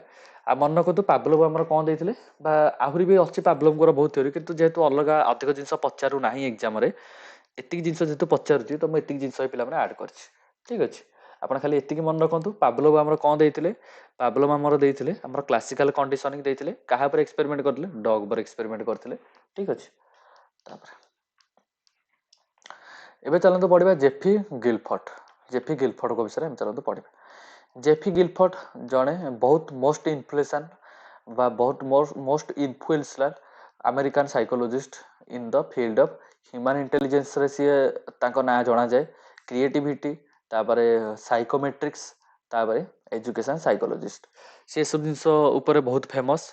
ଆଉ ମନେ ରଖନ୍ତୁ ପାଭ୍ଲୋଭ ଆମର କ'ଣ ଦେଇଥିଲେ, ବା ଆହୁରି ବି ଅଛି ପାଭ୍ଲୋଭଙ୍କର ବହୁତ ଥିଓରି, କିନ୍ତୁ ଯେହେତୁ ଅଲଗା ଅଧିକ ଜିନିଷ ପଚାରୁ ନାହିଁ ଏକ୍ଜାମରେ, ଏତିକି ଜିନିଷ ଯେହେତୁ ପଚାରୁଛି ତ ମୁଁ ଏତିକି ଜିନିଷ ପିଲାମାନେ ଆଡ଼୍ କରିଛି, ଠିକ୍ ଅଛି। ଆପଣ ଖାଲି ଏତିକି ମନେ ରଖନ୍ତୁ ପାଭ୍ଲୋଭ ଆମର କ'ଣ ଦେଇଥିଲେ? ପାଭ୍ଲୋଭ ଆମର ଦେଇଥିଲେ ଆମର କ୍ଲାସିକାଲ କଣ୍ଡିସନିଂ ଦେଇଥିଲେ। କାହା ଉପରେ ଏକ୍ସପେରିମେଣ୍ଟ କରିଥିଲେ? ଡଗ୍ ଉପରେ ଏକ୍ସପେରିମେଣ୍ଟ କରିଥିଲେ, ଠିକ୍ ଅଛି। ତାପରେ ଏବେ ଚାଲନ୍ତୁ ପଢ଼ିବା ଜେଫି ଗିଲଫର୍ଟ। ଜେଫି ଗିଲଫର୍ଟଙ୍କ ବିଷୟରେ ଆମେ ଚାଲନ୍ତୁ ପଢ଼ିବା। ଜେଫି ଗିଲଫର୍ଟ ଜଣେ ବହୁତ ମୋଷ୍ଟ ଇନଫ୍ଲୁଏନ୍ସାଲ ବା ବହୁତ most influential American psychologist in the field of human ଇଣ୍ଟେଲିଜେନ୍ସରେ ସିଏ ତାଙ୍କ ନାଁ ଜଣାଯାଏ। କ୍ରିଏଟିଭିଟି, ତାପରେ ସାଇକୋମେଟ୍ରିକ୍ସ, ତାପରେ ଏଜୁକେସନ୍ ସାଇକୋଲୋଜିଷ୍ଟ, ସେସବୁ ଜିନିଷ ଉପରେ ବହୁତ ଫେମସ୍।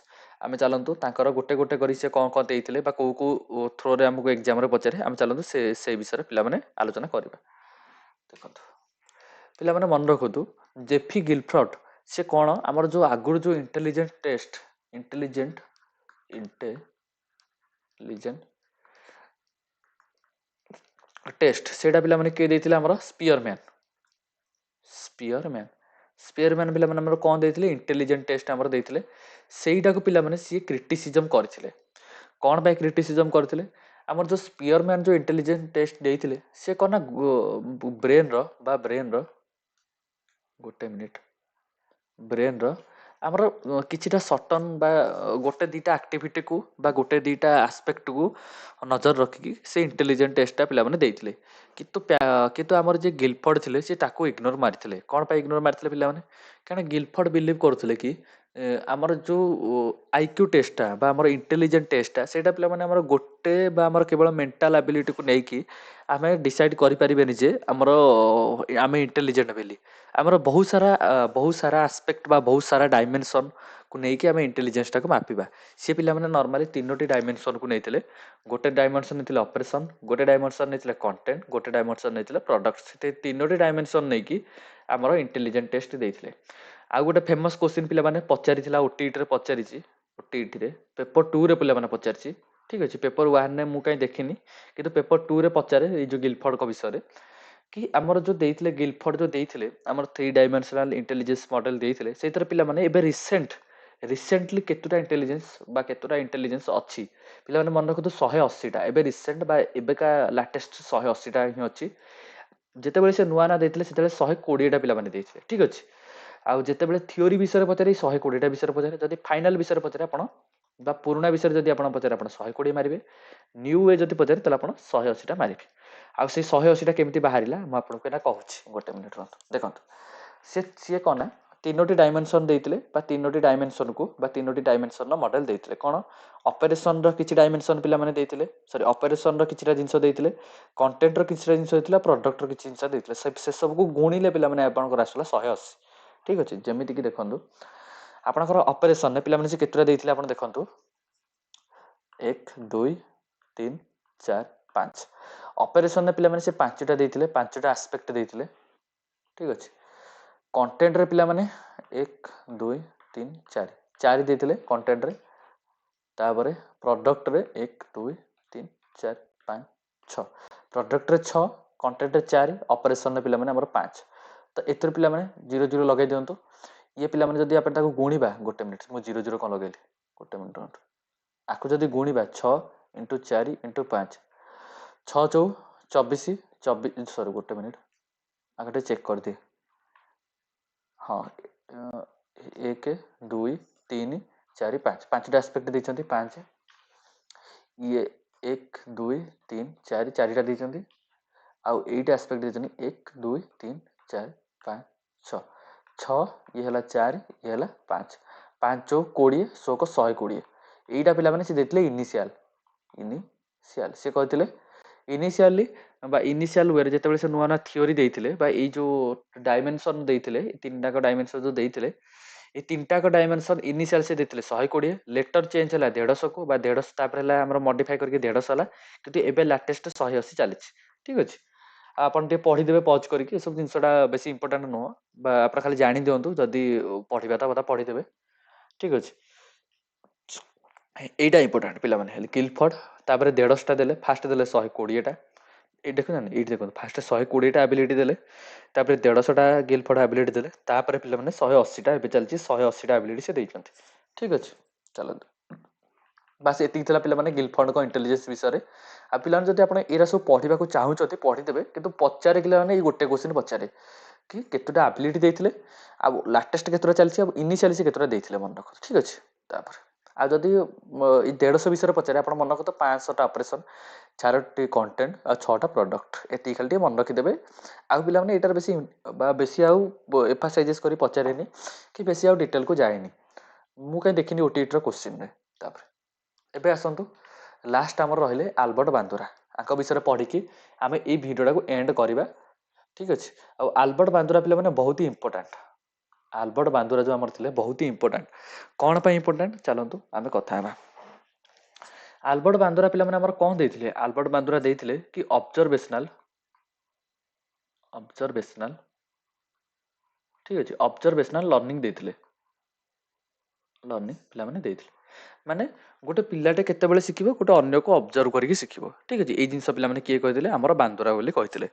ଆମେ ଚାଲନ୍ତୁ ତାଙ୍କର ଗୋଟେ ଗୋଟେ କରି ସେ କ'ଣ କ'ଣ ଦେଇଥିଲେ ବା କେଉଁ କେଉଁ ଥ୍ରୋରେ ଆମକୁ ଏକ୍ଜାମରେ ପଚାରେ, ଆମେ ଚାଲନ୍ତୁ ସେ ବିଷୟରେ ପିଲାମାନେ ଆଲୋଚନା କରିବା। ଦେଖନ୍ତୁ ପିଲାମାନେ ମନେ ରଖନ୍ତୁ ଜେଫି ଗିଲଫର୍ଟ ସେ କ'ଣ ଆମର ଯେଉଁ ଆଗରୁ ଯେଉଁ ଇଣ୍ଟେଲିଜେଣ୍ଟ ଟେଷ୍ଟ ସେଇଟା ପିଲାମାନେ କିଏ ଦେଇଥିଲେ? ଆମର ସ୍ପିୟରମ୍ୟାନ୍ ପିଲାମାନେ ଆମର କ'ଣ ଦେଇଥିଲେ? ଇଣ୍ଟେଲିଜେଣ୍ଟ ଟେଷ୍ଟ ଆମର ଦେଇଥିଲେ। ସେଇଟାକୁ ପିଲାମାନେ ସିଏ କ୍ରିଟିସିଜମ୍ କରିଥିଲେ। କ'ଣ ପାଇଁ କ୍ରିଟିସିଜମ୍ କରିଥିଲେ? ଆମର ଯେଉଁ ସ୍ପିୟରମ୍ୟାନ୍ ଯେଉଁ ଇଣ୍ଟେଲିଜେଣ୍ଟ ଟେଷ୍ଟ ଦେଇଥିଲେ ସେ କ'ଣ ନା ବ୍ରେନ୍ର ଆମର କିଛିଟା ସଟନ୍ ବା ଗୋଟେ ଦୁଇଟା ଆକ୍ଟିଭିଟିକୁ ବା ଗୋଟେ ଦୁଇଟା ଆସ୍ପେକ୍ଟକୁ ନଜର ରଖିକି ସେ ଇଣ୍ଟେଲିଜେଣ୍ଟ ଟେଷ୍ଟଟା ପିଲାମାନେ ଦେଇଥିଲେ। କିନ୍ତୁ ଆମର ଯିଏ ଗିଲଫର୍ଟ ଥିଲେ ସେ ତାକୁ ଇଗ୍ନୋର ମାରିଥିଲେ। କ'ଣ ପାଇଁ ଇଗ୍ନୋର ମାରିଥିଲେ ପିଲାମାନେ? କାରଣ ଗିଲଫର୍ଟ ବିଲିଭ୍ କରୁଥିଲେ କି ଆମର ଯେଉଁ ଆଇକ୍ୟୁ ଟେଷ୍ଟଟା ବା ଆମର ଇଣ୍ଟେଲିଜେଣ୍ଟ ଟେଷ୍ଟଟା ସେଇଟା ପିଲାମାନେ ଆମର ଗୋଟେ ବା ଆମର କେବଳ ମେଣ୍ଟାଲ୍ ଆବିଲିଟିକୁ ନେଇକି ଆମେ ଡିସାଇଡ଼୍ କରିପାରିବେନି ଯେ ଆମେ ଇଣ୍ଟେଲିଜେଣ୍ଟ ବୋଲି। ଆମର ବହୁତ ସାରା ଆସ୍ପେକ୍ଟ ବା ବହୁତ ସାରା ଡାଇମେନସନ୍କୁ ନେଇକି ଆମେ ଇଣ୍ଟେଲିଜେନ୍ସଟାକୁ ମାପିବା। ସେ ପିଲାମାନେ ନର୍ମାଲି 3ଟି ଡାଇମେନସନ୍କୁ ନେଇଥିଲେ। ଗୋଟେ ଡାଇମେନସନ୍ ନେଇଥିଲେ ଅପରେସନ୍, ଗୋଟେ ଡାଇମେନସନ୍ ନେଇଥିଲେ କଣ୍ଟେଣ୍ଟ, ଗୋଟେ ଡାଇମେନସନ୍ ନେଇଥିଲେ ପ୍ରଡକ୍ଟ। ସେ 3ଟି ଡାଇମେନସନ୍ ନେଇକି ଆମର ଇଣ୍ଟେଲିଜେଣ୍ଟ ଟେଷ୍ଟ ଦେଇଥିଲେ। ଆଉ ଗୋଟେ ଫେମସ୍ କୋଶ୍ଚିନ୍ ପିଲାମାନେ ପଚାରିଥିଲା ଓଟିଇଟିରେ ପଚାରିଛି, ଓଟିଇଟିରେ ପେପର 2ରେ ପିଲାମାନେ ପଚାରିଛି, ଠିକ୍ ଅଛି। ପେପର 1ରେ ମୁଁ କାହିଁ ଦେଖିନି, କିନ୍ତୁ ପେପର 2ରେ ପଚାରେ ଏଇ ଯେଉଁ ଗିଲଫର୍ଟଙ୍କ ବିଷୟରେ କି ଆମର ଯେଉଁ ଦେଇଥିଲେ ଗିଲଫର୍ଟ ଯେଉଁ ଦେଇଥିଲେ ଆମର 3 ଡାଇମେନସନାଲ ଇଣ୍ଟେଲିଜେନ୍ସ ମଡେଲ ଦେଇଥିଲେ ସେଇଥିରେ ପିଲାମାନେ ଏବେ ରିସେଣ୍ଟଲି କେତେଟା ଇଣ୍ଟେଲିଜେନ୍ସ ଅଛି ପିଲାମାନେ ମନେ ରଖନ୍ତୁ 180ଟା। ଏବେ ରିସେଣ୍ଟ ବା ଏବେକା ଲାଟେଷ୍ଟ 180ଟା ହିଁ ଅଛି। ଯେତେବେଳେ ସେ ନୂଆ ନା ଦେଇଥିଲେ ସେତେବେଳେ 120ଟା ପିଲାମାନେ ଦେଇଥିଲେ, ଠିକ୍ ଅଛି। ଆଉ ଯେତେବେଳେ ଥିଓରି ବିଷୟରେ ପଚାରେ 120ଟା ବିଷୟରେ ପଚାରେ, ଯଦି ଫାଇନାଲ ବିଷୟରେ ପଚାରେ ଆପଣ ବା ପୁରୁଣା ବିଷୟରେ ଯଦି ଆପଣ ପଚାରେ ଆପଣ 120 ମାରିବେ, ନ୍ୟୁ ୱେ ଯଦି ପଚାରେ ତାହେଲେ ଆପଣ 180ଟା ମାରିବେ। ଆଉ ସେଇ 180ଟା କେମିତି ବାହାରିଲା ମୁଁ ଆପଣଙ୍କୁ ଏଇଟା କହୁଛି, ଗୋଟେ ମିନିଟ୍ ରୁହନ୍ତୁ। ଦେଖନ୍ତୁ ସିଏ କ'ଣ ନା 3ଟି ଡାଇମେନସନ୍ ଦେଇଥିଲେ ବା 3ଟି ଡାଇମେନସନ୍କୁ ବା 3ଟି ଡାଇମେନସନ୍ର ମଡେଲ ଦେଇଥିଲେ। କ'ଣ ଅପରେସନ୍ର କିଛି ଡାଇମେନସନ୍ ପିଲାମାନେ ଦେଇଥିଲେ, ଅପରେସନ୍ର କିଛିଟା ଜିନିଷ ଦେଇଥିଲେ, କଣ୍ଟେଣ୍ଟର କିଛିଟା ଜିନିଷ ଦେଇଥିଲେ, ପ୍ରଡକ୍ଟର କିଛି ଜିନିଷ ଦେଇଥିଲେ। ସେସବୁକୁ ଗୁଣିଲେ ପିଲାମାନେ ଆପଣଙ୍କର ଆସିଲା 180, ଠିକ୍ ଅଛି। ଯେମିତିକି ଦେଖନ୍ତୁ ଆପଣଙ୍କର ଅପରେସନରେ ପିଲାମାନେ ସେ କେତେଟା ଦେଇଥିଲେ ଆପଣ ଦେଖନ୍ତୁ 1 2 तीन चार पाँच ऑपरेशन पिला माने से पांचटा देथिले पांचटा एस्पेक्ट देथिले ठीक अछि कंटेंट रे पिला माने 1 2 3 4 चार देथिले कंटेंट रे तापरे प्रोडक्ट रे 1 2 3 4 5 6 प्रोडक्ट रे 6 कंटेंट रे 4 ऑपरेशन रे पिला माने हमर 5 तो एथर पिला माने 0 0 लगाई दियंतु ये पिला माने जदी आपण ताको गुणीबा गोटे मिनिट मु 0 0 कोन लगेली गोटे मिनिट आकु जदी गुणीबा 6 * 4 * 5 6 चौ 24 24 सॉरी गोटे मिनिट आगे चेक कर दिए हाँ 1 2 3 4 5 पांचटा एस्पेक्ट देइछंती 5 ये 1 2 3 4 चारिटा देइछंती आउ 8 एस्पेक्ट देइछंती 1 2 3 4 5 6 6 ये हला 4 ये हला 5 5 चौ 20 16 120 एटा पिला माने से देथिले इनिशियल से कहथिले इनिशियली बा इनिशियल वे जेतेबेले से नुआ ना थ्योरी देइथिले बा ए जो डायमेंशन देइथिले तीनटा को डायमेंशन जो देइथिले ए तीनटा को डायमेंशन इनिशियल से देइथिले 120 लेटर चेंज हला 150 को बा 150 तापर हला हमर मॉडिफाई करके 150 हला किंतु एबे लेटेस्ट 180 चलिछि ठीक अछि आपण ते पढी देबे पॉज करके सब जिंसटा बेसी इंपोर्टेंट नो बा आपण खाली जानि दियंतु जदी पढिबाता बता पढी देबे ठीक अछि एटा इंपोर्टेंट पिला माने हेले किलफोर्ड तापर 150 टा देले फास्ट देले 120 टा ए देखो ना ए देखो फास्ट 120 टा एबिलिटी देले तापर 150 टा गिलफोर्ड एबिलिटी देले तापर पिला माने 180 टा एबे चलछि 180 टा एबिलिटी से देइछंती ठीक अछि चलो बस एति थला पिला माने गिलफोर्ड को इंटेलिजेंस विषय रे आ पिला जदी आपण एरा सब पढिबा को चाहूचती पढि देबे किंतु पचारे पिला माने ए गोटे क्वेश्चन पचारे कि केतोटा एबिलिटी देइथिले आ लेटेस्ट केतोटा चलछि आ इनिशियली से केतोटा देइथिले मन रख ठीक अछि तापर आ जदी ई 150 विषय पचारे आपण मन रख तो 500 टा ऑपरेशन 4टी कंटेंट आ 6टा प्रोडक्ट एति खाली मन रखि देबे आ पिला माने एटार बेसी बा बेसी आउ एफासाइजेस करी पचारेनी कि बेसी आउ डिटेल को जाएनी मु कहीं देखिनी ओटीटी रो क्वेश्चन रे तापर एबे आसंतु लास्ट हमर रहिले आल्बर्ट बांदुरा आको विषय पढ़ी कि आमे ए वीडियोटा को एंड करिबा ठीक अछि आ आल्बर्ट बांदुरा पिला माने बहुत ही इंपोर्टेंट आल्बर्ट बांदुरा जो हमर थिले बहुत ही इंपोर्टेंट कोन पय इंपोर्टेंट चलंतु आमे कथा हेबा आल्बर्ट बांदुरा पिला माने हमर कोन देथिले आल्बर्ट बांदुरा देथिले कि ऑब्जर्वेशनल ठीक अछि ऑब्जर्वेशनल लर्निंग देथिले लर्निंग पिला माने देथिले माने गोटे पिलाटे केतेबेले शिखिबो गोटे अन्य को ऑब्जर्व करके शिखिबो ठीक अछि ए जिंस पिला माने किए कहिथिले हमर बांदुरा बोली कहिथिले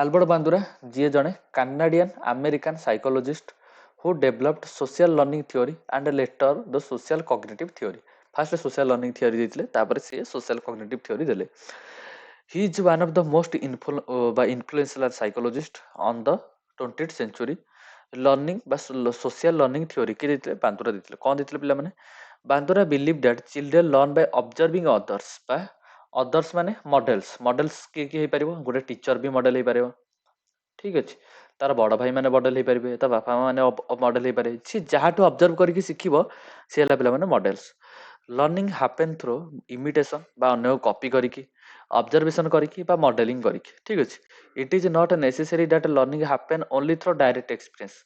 आल्बर्ट बांदुरा जे जणे Canadian American psychologist who developed social learning theory and later the social cognitive theory first social learning theory ଦେଇଥିଲେ ତାପରେ ସେ social cognitive theory ଦେଲେ he is one of the most influential psychologist on the 20th century learning ବା social learning theory କିଏ ଦେଇଥିଲେ ବାନ୍ଦୁରା ଦେଇଥିଲେ କଣ ଦେଇଥିଲେ ପିଲାମାନେ ବାନ୍ଦୁରା believe that children learn by observing others ବା others ମାନେ models କିଏ କିଏ ହେଇପାରିବ ଗୋଟେ टीचर ବି मॉडल ହେଇପାରିବ ठीक ଅଛି तार बड़ भाई माने मॉडल हो पारे ता बापा माने मॉडल हो पारे सी जहाठू ऑब्जर्व करके शिखिबो सी हला पिला माने models learning happen through imitation बा अन्य कॉपी करके ऑब्जर्वेशन करके बा मॉडलिंग करके ठीक अछि it is not necessary that learning happen only through direct experience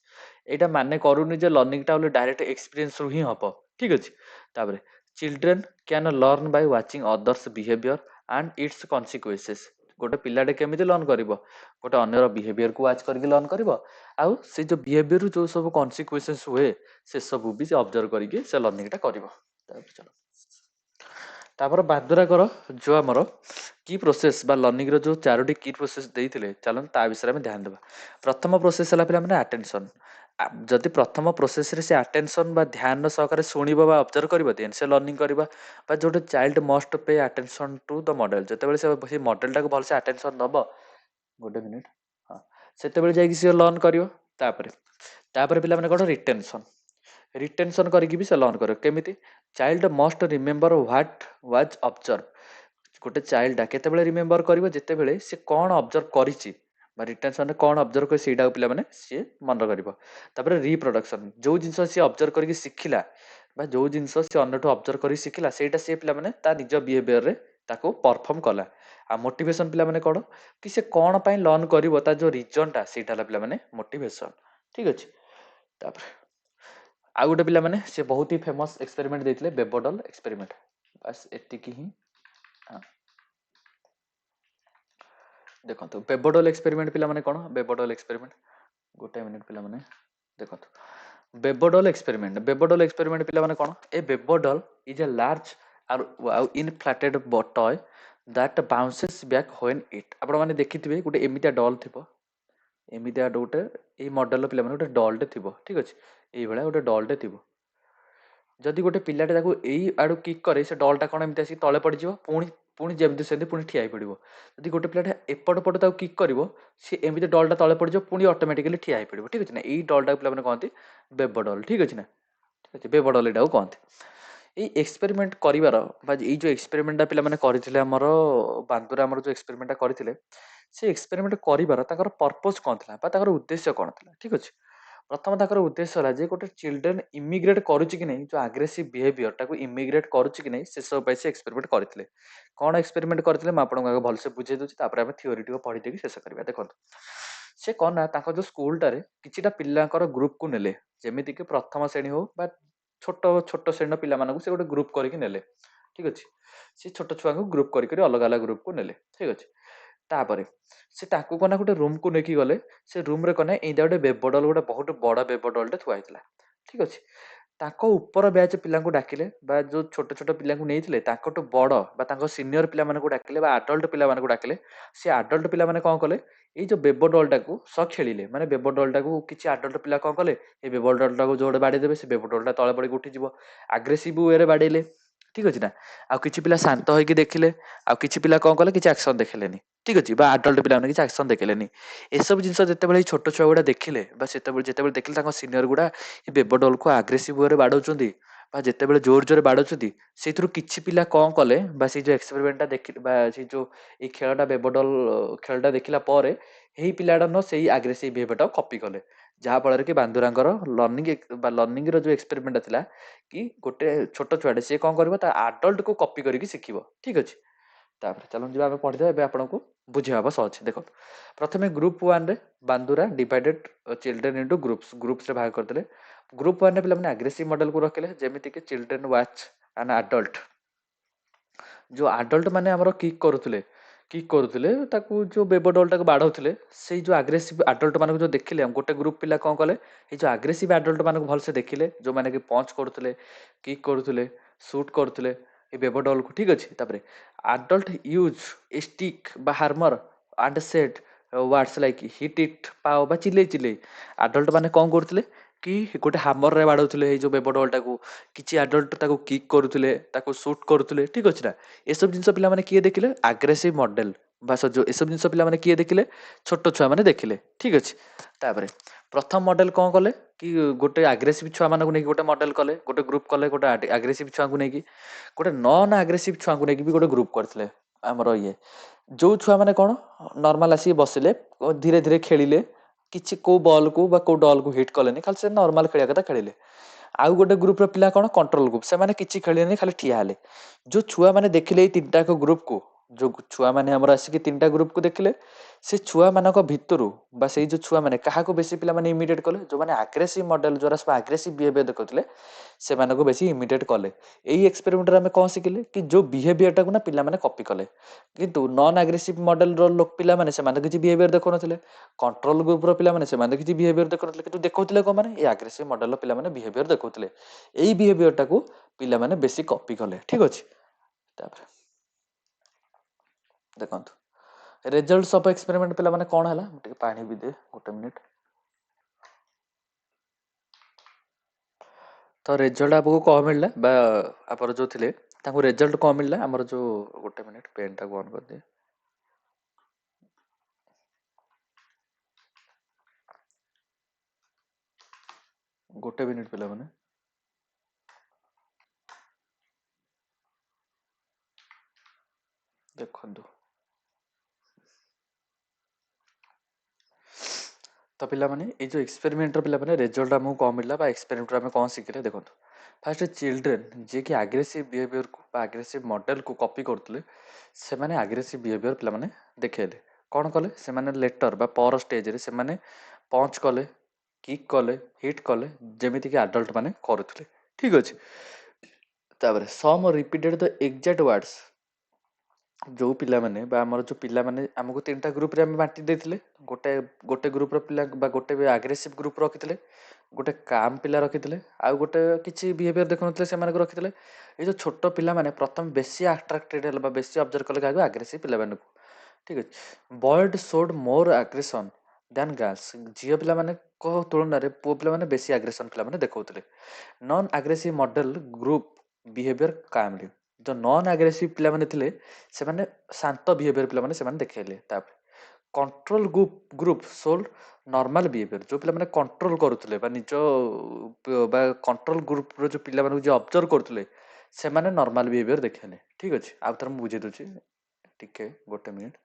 एटा माने करूनी जे लर्निंग टा ओनली डायरेक्ट एक्सपीरियंस रु ही हबो ठीक अछि ताबरे children can learn by watching others behaviour and its consequences गोटे पिलाटे केमिति लर्न करिवो गोटे अन्यर बिहेवियर को वाच करके लर्न करिवो आउ से जो बिहेवियर जो सब कॉन्सिक्वेंसेस हुए से सब भी से ऑब्जर्व करके से लर्निंग टा करिवो चलो तापर बादुरा कर जो हमर की प्रोसेस बा लर्निंग रो जो चारोटी की प्रोसेस देइथिले चलन ता विषय में ध्यान देबा प्रथम प्रोसेस हला पिला माने अटेंशन जदि प्रथम प्रोसेस रे से अटेंशन बा ध्यान सहकारे सुनिबो बा ऑब्जर्व करिवो देन से लर्निंग करिबा बा जोटे child must pay attention to the model जते बेले से मॉडल टा को भल से अटेंशन दबो गोटे मिनिट हां सेते बेले जाई कि से लर्न करिवो तापर पिला माने कोन रिटेंशन करके भी से लर्न करिवो केमिति child must remember what was observe गोटे चाइल्ड केते बेले रिमेंबर करिवो जेते बेले से कोन ऑब्जर्व करिछि बा रिटेंशन रे कोन ऑब्जर्व कर सेटा पिला माने से मन करिवो तापर रिप्रोडक्शन जो जिंस से ऑब्जर्व करके सिखिला बा जो जिंस से अन्यठो ऑब्जर्व करके सिखिला सेटा से पिला माने ता निज बिहेवियर रे ताको परफॉर्म कला आ मोटिवेशन पिला माने कोन कि से कोन पय लर्न करिवो ता जो रीजन टा सेटा पिला माने मोटिवेशन ठीक अछि तापर आ गोटे पिला माने से बहुत ही फेमस एक्सपेरिमेंट देथिले बेबोडल एक्सपेरिमेंट बस एतिकी ही हाँ ଦେଖନ୍ତୁ ବେବଡଲ ଏକ୍ସପେରିମେଣ୍ଟ ପିଲାମାନେ କ'ଣ? ବେବଡଲ ଏକ୍ସପେରିମେଣ୍ଟ ଗୋଟେ ମିନିଟ୍ ପିଲାମାନେ ଦେଖନ୍ତୁ। ବେବଡଲ ଏକ୍ସପେରିମେଣ୍ଟ ପିଲାମାନେ କ'ଣ? ଏ ବେବଡଲ ଇଜ୍ ଏ ଲାର୍ଜ ଆଉ ଇନଫ୍ଲାଟେଡ୍ ଟୟ ଦ୍ୟାଟ୍ ବାଉନ୍ସେସ୍ ବ୍ୟାକ୍ ହ୍ୱେନ୍ ଇଟ୍। ଆପଣମାନେ ଦେଖିଥିବେ ଗୋଟେ ଏମିତିଆ ଡଲ୍ ଥିବ, ଏମିତିଆ ଗୋଟେ ଏଇ ମଡେଲର ପିଲାମାନେ ଗୋଟେ ଡଲ୍ଟେ ଥିବ, ଠିକ୍ ଅଛି। ଏଇଭଳିଆ ଗୋଟେ ଡଲ୍ଟେ ଥିବ। ଯଦି ଗୋଟେ ପିଲାଟେ ତାକୁ ଏଇ ଆଡୁ କିକ୍ କରେ, ସେ ଡଲ୍ଟା କ'ଣ ଏମିତି ଆସିକି ତଳେ ପଡ଼ିଯିବ, ପୁଣି ପୁଣି ଯେମିତି ସେମିତି ପୁଣି ଠିଆ ହେଇ ପଡ଼ିବ। ଯଦି ଗୋଟେ ପିଲାଟା ଏପଟ ପଟୁ ତାକୁ କିକ୍ କରିବ, ସିଏ ଏମିତି ଡଲ୍ଟା ତଳେ ପଡ଼ିଯିବ, ପୁଣି ଅଟୋମେଟିକାଲି ଠିଆ ହେଇ ପଡ଼ିବ, ଠିକ୍ ଅଛି ନା। ଏଇ ଡଲ୍ଟାକୁ ପିଲାମାନେ କହନ୍ତି ବେବ ଡଲ୍, ଠିକ୍ ଅଛି ନା। ଠିକ୍ ଅଛି, ବେବ ଡଲ୍ ଏଇଟାକୁ କହନ୍ତି। ଏଇ ଏକ୍ସପେରିମେଣ୍ଟ କରିବାର ବା ଏଇ ଯେଉଁ ଏକ୍ସପେରିମେଣ୍ଟଟା ପିଲାମାନେ କରିଥିଲେ ଆମର ବାନ୍ଦୁରା ଆମର ଯେଉଁ ଏକ୍ସପେରିମେଣ୍ଟଟା କରିଥିଲେ, ସେ ଏକ୍ସପେରିମେଣ୍ଟ କରିବାର ତାଙ୍କର ପର୍ପୋଜ କ'ଣ ଥିଲା ବା ତାଙ୍କର ଉଦ୍ଦେଶ୍ୟ କ'ଣ ଥିଲା, ଠିକ୍ ଅଛି। ପ୍ରଥମ ତାଙ୍କର ଉଦ୍ଦେଶ୍ୟ ହେଲା ଯେ ଗୋଟେ ଚିଲଡ୍ରେନ୍ ଇମିଗ୍ରେଟ୍ କରୁଛି କି ନାହିଁ, ଯେଉଁ ଆଗ୍ରେସିଭ୍ ବିହେଭିୟର ତାକୁ ଇମିଗ୍ରେଟ୍ କରୁଛି କି ନାହିଁ, ସେସବୁ ପାଇଁ ସେ ଏକ୍ସପେରିମେଣ୍ଟ କରିଥିଲେ। କ'ଣ ଏକ୍ସପେରିମେଣ୍ଟ କରିଥିଲେ ମୁଁ ଆପଣଙ୍କୁ ଆଗ ଭଲସେ ବୁଝେଇ ଦେଉଛି, ତାପରେ ଆମେ ଥିଓରିଟିକୁ ପଢ଼ି ଦେଇକି ଶେଷ କରିବା। ଦେଖନ୍ତୁ, ସେ କ'ଣ ନା ତାଙ୍କ ଯେଉଁ ସ୍କୁଲଟାରେ କିଛିଟା ପିଲାଙ୍କର ଗ୍ରୁପକୁ ନେଲେ, ଯେମିତିକି ପ୍ରଥମ ଶ୍ରେଣୀ ହଉ ବା ଛୋଟ ଛୋଟ ଶ୍ରେଣୀର ପିଲାମାନଙ୍କୁ ସେ ଗୋଟେ ଗ୍ରୁପ କରିକି ନେଲେ, ଠିକ୍ ଅଛି। ସେ ଛୋଟ ଛୁଆଙ୍କୁ ଗ୍ରୁପ କରିକି ଅଲଗା ଅଲଗା ଗ୍ରୁପକୁ ନେଲେ, ଠିକ୍ ଅଛି। ତାପରେ ସେ ତାଙ୍କୁ କ'ଣ ନା ଗୋଟେ ରୁମକୁ ନେଇକି ଗଲେ। ସେ ରୁମରେ କ'ଣ ନା ଏଇଟା ଗୋଟେ ବେବଡଲ, ଗୋଟେ ବହୁତ ବଡ଼ ବେବଡଲଟେ ଥୁଆ ହେଇଥିଲା, ଠିକ୍ ଅଛି। ତାଙ୍କ ଉପର ବ୍ୟାଚ୍ ପିଲାଙ୍କୁ ଡାକିଲେ ବା ଯେଉଁ ଛୋଟ ଛୋଟ ପିଲାଙ୍କୁ ନେଇଥିଲେ ତାଙ୍କଠୁ ବଡ଼ ବା ତାଙ୍କ ସିନିୟର ପିଲାମାନଙ୍କୁ ଡାକିଲେ ବା ଆଡଲ୍ଟ ପିଲାମାନଙ୍କୁ ଡାକିଲେ। ସେ ଆଡଲ୍ଟ ପିଲାମାନେ କ'ଣ କଲେ, ଏଇ ଯେଉଁ ବେବଡଲଟାକୁ ସହ ଖେଳିଲେ। ମାନେ ବେବଡଲଟାକୁ କିଛି ଆଡଲ୍ଟ ପିଲା କ'ଣ କଲେ, ଏଇ ବେବଡଲଟାକୁ ଯୋଉଟେ ବାଡ଼େଇ ଦେବେ, ସେ ବେବଡଲଟା ତଳେ ପଡ଼ିକି ଉଠିଯିବ। ଆଗ୍ରେସିଭ୍ ୱେରେ ବାଡ଼େଇଲେ, ଠିକ୍ ଅଛି ନା। ଆଉ କିଛି ପିଲା ଶାନ୍ତ ହେଇକି ଦେଖିଲେ, ଆଉ କିଛି ପିଲା କ'ଣ କଲେ, କିଛି ଆକ୍ସନ ଦେଖେଇଲେନି, ଠିକ୍ ଅଛି। ବା ଆଡଲ୍ଟ ପିଲାମାନେ କିଛି ଆକ୍ସନ ଦେଖେଇଲେନି। ଏସବୁ ଜିନିଷ ଯେତେବେଳେ ଏଇ ଛୋଟ ଛୁଆ ଗୁଡ଼ା ଦେଖିଲେ ବା ଯେତେବେଳେ ଦେଖିଲେ ତାଙ୍କ ସିନିୟର ଗୁଡ଼ା ଏ ବେବଡଲକୁ ଆଗ୍ରେସିଭ୍ ୱେରେ ବାଡ଼ଉଛନ୍ତି ବା ଯେତେବେଳେ ଜୋର ଜୋରେ ବାଡ଼ଉଛନ୍ତି, ସେଇଥିରୁ କିଛି ପିଲା କ'ଣ କଲେ ବା ସେଇ ଯେଉଁ ଏକ୍ସପେରିମେଣ୍ଟଟା ଦେଖିଲେ ବା ସେଇ ଯେଉଁ ଏଇ ଖେଳଟା ବେବଡଲ ଖେଳଟା ଦେଖିଲା ପରେ ଏହି ପିଲାଟା ସେଇ ଆଗ୍ରେସିଭ୍ ବିହେଭିୟରଟାକୁ କପି କଲେ। ଯାହାଫଳରେ କି ବାନ୍ଦୁରାଙ୍କର ଲର୍ଣ୍ଣିଂର ଯେଉଁ ଏକ୍ସପେରିମେଣ୍ଟଟା ଥିଲା କି ଗୋଟେ ଛୋଟ ଛୁଆଟେ ସିଏ କ'ଣ କରିବ, ତା ଆଡଲ୍ଟକୁ କପି କରିକି ଶିଖିବ, ଠିକ୍ ଅଛି। ତାପରେ ଚାଲନ୍ତୁ ଯିବା ଆମେ ପଢ଼ିଦେବା। ଏବେ ଆପଣଙ୍କୁ ବୁଝିବା ହେବ ସହଜ। ଦେଖନ୍ତୁ, ପ୍ରଥମେ ଗ୍ରୁପ ୱାନ୍ରେ ବାନ୍ଦୁରା ଡିଭାଇଡେଡ୍ ଚିଲଡ୍ରେନ୍ ଇଣ୍ଟୁ ଗ୍ରୁପ୍ସରେ ଭାଗ କରିଦେଲେ। ଗ୍ରୁପ ୱାନ୍ରେ ପିଲାମାନେ ଆଗ୍ରେସିଭ୍ ମଡେଲକୁ ରଖିଲେ, ଯେମିତିକି ଚିଲଡ୍ରେନ୍ ୱାଚ୍ ଆନ୍ ଆଡଲ୍ଟ। ଯେଉଁ ଆଡଲ୍ଟ ମାନେ ଆମର କିକ୍ କରୁଥିଲେ ତାକୁ, ଯେଉଁ ବେବଡଲଟାକୁ ବାଡ଼ଉଥିଲେ, ସେଇ ଯେଉଁ ଆଗ୍ରେସିଭ୍ ଆଡଲ୍ଟ ମାନଙ୍କୁ ଯେଉଁ ଦେଖିଲେ, ଗୋଟେ ଗ୍ରୁପ ପିଲା କ'ଣ କଲେ, ଏଇ ଯେଉଁ ଆଗ୍ରେସିଭ୍ ଆଡଲ୍ଟ ମାନଙ୍କୁ ଭଲସେ ଦେଖିଲେ, ଯେଉଁମାନେ କି ପଞ୍ଚ କରୁଥିଲେ, କିକ୍ କରୁଥିଲେ, ସୁଟ୍ କରୁଥିଲେ ଏ ବେବଡଲକୁ, ଠିକ୍ ଅଛି। ତାପରେ ଆଡଲ୍ଟ ୟୁଜ୍ ଏ ଷ୍ଟିକ୍ ବା hammer and set words like hit it pow ବା ଚିଲେଇ। ଆଡଲ୍ଟ ମାନେ କ'ଣ କରୁଥିଲେ କି ଗୋଟେ ହାମରରେ ବାଡ଼ଉଥିଲେ ଏଇ ଯେଉଁ ବେବଡଲଟାକୁ। କିଛି ଆଡଲ୍ଟ ତାକୁ କିକ୍ କରୁଥିଲେ, ତାକୁ ସୁଟ୍ କରୁଥିଲେ, ଠିକ୍ ଅଛି ନା। ଏସବୁ ଜିନିଷ ପିଲାମାନେ କିଏ ଦେଖିଲେ, ଆଗ୍ରେସିଭ୍ ମଡେଲ ବା ଏସବୁ ଜିନିଷ ପିଲାମାନେ କିଏ ଦେଖିଲେ, ଛୋଟ ଛୁଆମାନେ ଦେଖିଲେ, ଠିକ୍ ଅଛି। ତାପରେ ପ୍ରଥମ ମଡେଲ କ'ଣ କଲେ କି ଗୋଟେ ଆଗ୍ରେସିଭ୍ ଛୁଆମାନଙ୍କୁ ନେଇକି ଗୋଟେ ମଡେଲ କଲେ, ଗୋଟେ ଗ୍ରୁପ କଲେ, ଗୋଟେ ଆଗ୍ରେସିଭ୍ ଛୁଆଙ୍କୁ ନେଇକି, ଗୋଟେ ନନ୍ ଆଗ୍ରେସିଭ୍ ଛୁଆଙ୍କୁ ନେଇକି ବି ଗୋଟେ ଗ୍ରୁପ କରିଥିଲେ। ଆମର ଯେଉଁ ଛୁଆମାନେ କ'ଣ ନର୍ମାଲ ଆସିକି ବସିଲେ, ଧୀରେ ଧୀରେ ଖେଳିଲେ, କିଛି କେଉଁ ବଲ୍କୁ ବା କେଉଁ ଡଲ୍କୁ ହିଟ୍ କଲେନି, ଖାଲି ସେ ନର୍ମାଲ ଖେଳିବା କଥା ଖେଳିଲେ। ଆଉ ଗୋଟେ ଗ୍ରୁପର ପିଲା କ'ଣ କଣ୍ଟ୍ରୋଲ ଗ୍ରୁପ, ସେମାନେ କିଛି ଖେଳିଲେନି, ଖାଲି ଠିଆ ହେଲେ। ଯେଉଁ ଛୁଆମାନେ ଦେଖିଲେ ଏଇ ତିନିଟାକ ଗ୍ରୁପକୁ, ଯେଉଁ ଛୁଆମାନେ ଆମର ଆସିକି ତିନିଟା ଗ୍ରୁପକୁ ଦେଖିଲେ, ସେ ଛୁଆମାନଙ୍କ ଭିତରୁ ବା ସେଇ ଯେଉଁ ଛୁଆମାନେ କାହାକୁ ବେଶୀ ପିଲାମାନେ ଇମିଡିଏଟ୍ କଲେ, ଯେଉଁମାନେ ଆଗ୍ରେସିଭ୍ ମଡେଲ, ଯେଉଁରା ସବୁ ଆଗ୍ରେସିଭ୍ ବିହେଭିୟର ଦେଖୁଥିଲେ, ସେମାନଙ୍କୁ ବେଶୀ ଇମିଡିଏଟ୍ କଲେ। ଏଇ ଏକ୍ସପେରିମେଣ୍ଟରେ ଆମେ କ'ଣ ଶିଖିଲେ କି ଯେଉଁ ବିହେଭିୟରଟାକୁ ନା ପିଲାମାନେ କପି କଲେ। କିନ୍ତୁ ନନ୍ ଆଗ୍ରେସିଭ୍ ମଡେଲର ପିଲାମାନେ ସେମାନେ କିଛି ବିହେଭିୟର ଦେଖୁନଥିଲେ। କଣ୍ଟ୍ରୋଲ ଗ୍ରୁପର ପିଲାମାନେ ସେମାନେ କିଛି ବିହେଭିୟର ଦେଖୁନଥିଲେ, କିନ୍ତୁ ଦେଖୁଥିଲେ କ'ଣ, ଏଇ ଆଗ୍ରେସିଭ୍ ମଡେଲର ପିଲାମାନେ ବିହେଭିୟର ଦେଖୁଥିଲେ। ଏଇ ବିହେଭିୟରଟାକୁ ପିଲାମାନେ ବେଶୀ କପି କଲେ, ଠିକ୍ ଅଛି। ତାପରେ ଦେଖନ୍ତୁ, ରେଜଲ୍ଟସ ଅଫ୍ ଏକ୍ସପେରିମେଣ୍ଟ ପିଲାମାନେ କ'ଣ ହେଲା, ମୁଁ ଟିକେ ପାଣି ବି ଦିଏ, ଗୋଟେ ମିନିଟ୍। ତ ରେଜଲ୍ଟ ଆପଣଙ୍କୁ କ'ଣ ମିଳିଲା ବା ଆମର ଯେଉଁ ଥିଲେ ତାଙ୍କୁ ରେଜଲ୍ଟ କ'ଣ ମିଳିଲା, ଆମର ଯେଉଁ ଗୋଟେ ମିନିଟ୍ ପେନ୍ଟାକୁ ଅନ୍ କରିଦିଏ। ଗୋଟେ ମିନିଟ୍ ପିଲାମାନେ। ଦେଖନ୍ତୁ, ତ ପିଲାମାନେ ଏଇ ଯେଉଁ ଏକ୍ସପେରିମେଣ୍ଟର ପିଲାମାନେ ରେଜଲ୍ଟ ଆମକୁ କ'ଣ ମିଳିଲା ବା ଏକ୍ସପେରିମେଣ୍ଟରୁ ଆମେ କ'ଣ ଶିଖିଲେ, ଦେଖନ୍ତୁ। ଫାର୍ଷ୍ଟ ଚିଲଡ୍ରେନ୍ ଯିଏକି ଆଗ୍ରେସିଭ୍ ବିହେଭିୟରକୁ ବା ଆଗ୍ରେସିଭ୍ ମଡେଲକୁ କପି କରୁଥିଲେ, ସେମାନେ ଆଗ୍ରେସିଭ୍ ବିହେଭିୟର ପିଲାମାନେ ଦେଖେଇଲେ। କ'ଣ କଲେ, ସେମାନେ ଲେଟର ବା ପର ଷ୍ଟେଜରେ ସେମାନେ ପଞ୍ଚ କଲେ, କିକ୍ କଲେ, ହିଟ୍ କଲେ, ଯେମିତିକି ଆଡଲ୍ଟ ମାନେ କରୁଥିଲେ, ଠିକ୍ ଅଛି। ତାପରେ ସମ୍ ରିପିଟେଡ୍ ଦ ଏକ୍ଜାକ୍ଟ ୱାର୍ଡସ୍ ଯୋଉ ପିଲାମାନେ ବା ଆମର ଯୋଉ ପିଲାମାନେ ଆମକୁ 3ଟା ଗ୍ରୁପରେ ଆମେ ବାଣ୍ଟି ଦେଇଥିଲେ। ଗୋଟେ ଗୋଟେ ଗ୍ରୁପର ପିଲା ବା ଗୋଟେ ଆଗ୍ରେସିଭ୍ ଗ୍ରୁପ ରଖିଥିଲେ, ଗୋଟେ କାମ୍ ପିଲା ରଖିଥିଲେ, ଆଉ ଗୋଟେ କିଛି ବିହେଭିୟର ଦେଖୁନଥିଲେ ସେମାନଙ୍କୁ ରଖିଥିଲେ। ଏଇ ଯୋଉ ଛୋଟ ପିଲାମାନେ ପ୍ରଥମେ ବେଶୀ ଆଟ୍ରାକ୍ଟେଡ୍ ହେଲେ ବା ବେଶୀ ଅବଜର୍ଭ କଲେ କାହାକୁ, ଆଗ୍ରେସିଭ୍ ପିଲାମାନଙ୍କୁ। ଠିକ୍ ଅଛି। Boys showed more aggression than girls. ଝିଅ ପିଲାମାନଙ୍କ ତୁଳନାରେ ପୁଅ ପିଲାମାନେ ବେଶୀ ଆଗ୍ରେସନ୍ ପିଲାମାନେ ଦେଖଉଥିଲେ। Non aggressive model group behaviour calmly. ଯୋଉ ନନ୍ ଆଗ୍ରେସିଭ୍ ପିଲାମାନେ ଥିଲେ ସେମାନେ ଶାନ୍ତ ବିହେଭିୟର ପିଲାମାନେ ସେମାନେ ଦେଖେଇଲେ। ତାପରେ control group sold normal behaviour. ଯୋଉ ପିଲାମାନେ କଣ୍ଟ୍ରୋଲ କରୁଥିଲେ ବା ନିଜ ବା କଣ୍ଟ୍ରୋଲ ଗ୍ରୁପର ଯୋଉ ପିଲାମାନଙ୍କୁ ଯିଏ ଅବଜର୍ଭ କରୁଥିଲେ ସେମାନେ ନର୍ମାଲ ବିହେଭିୟର ଦେଖେଇଲେ। ଠିକ୍ ଅଛି। ଆଉ ଥରେ ମୁଁ ବୁଝେଇ ଦଉଛି, ଟିକେ ଗୋଟେ ମିନିଟ୍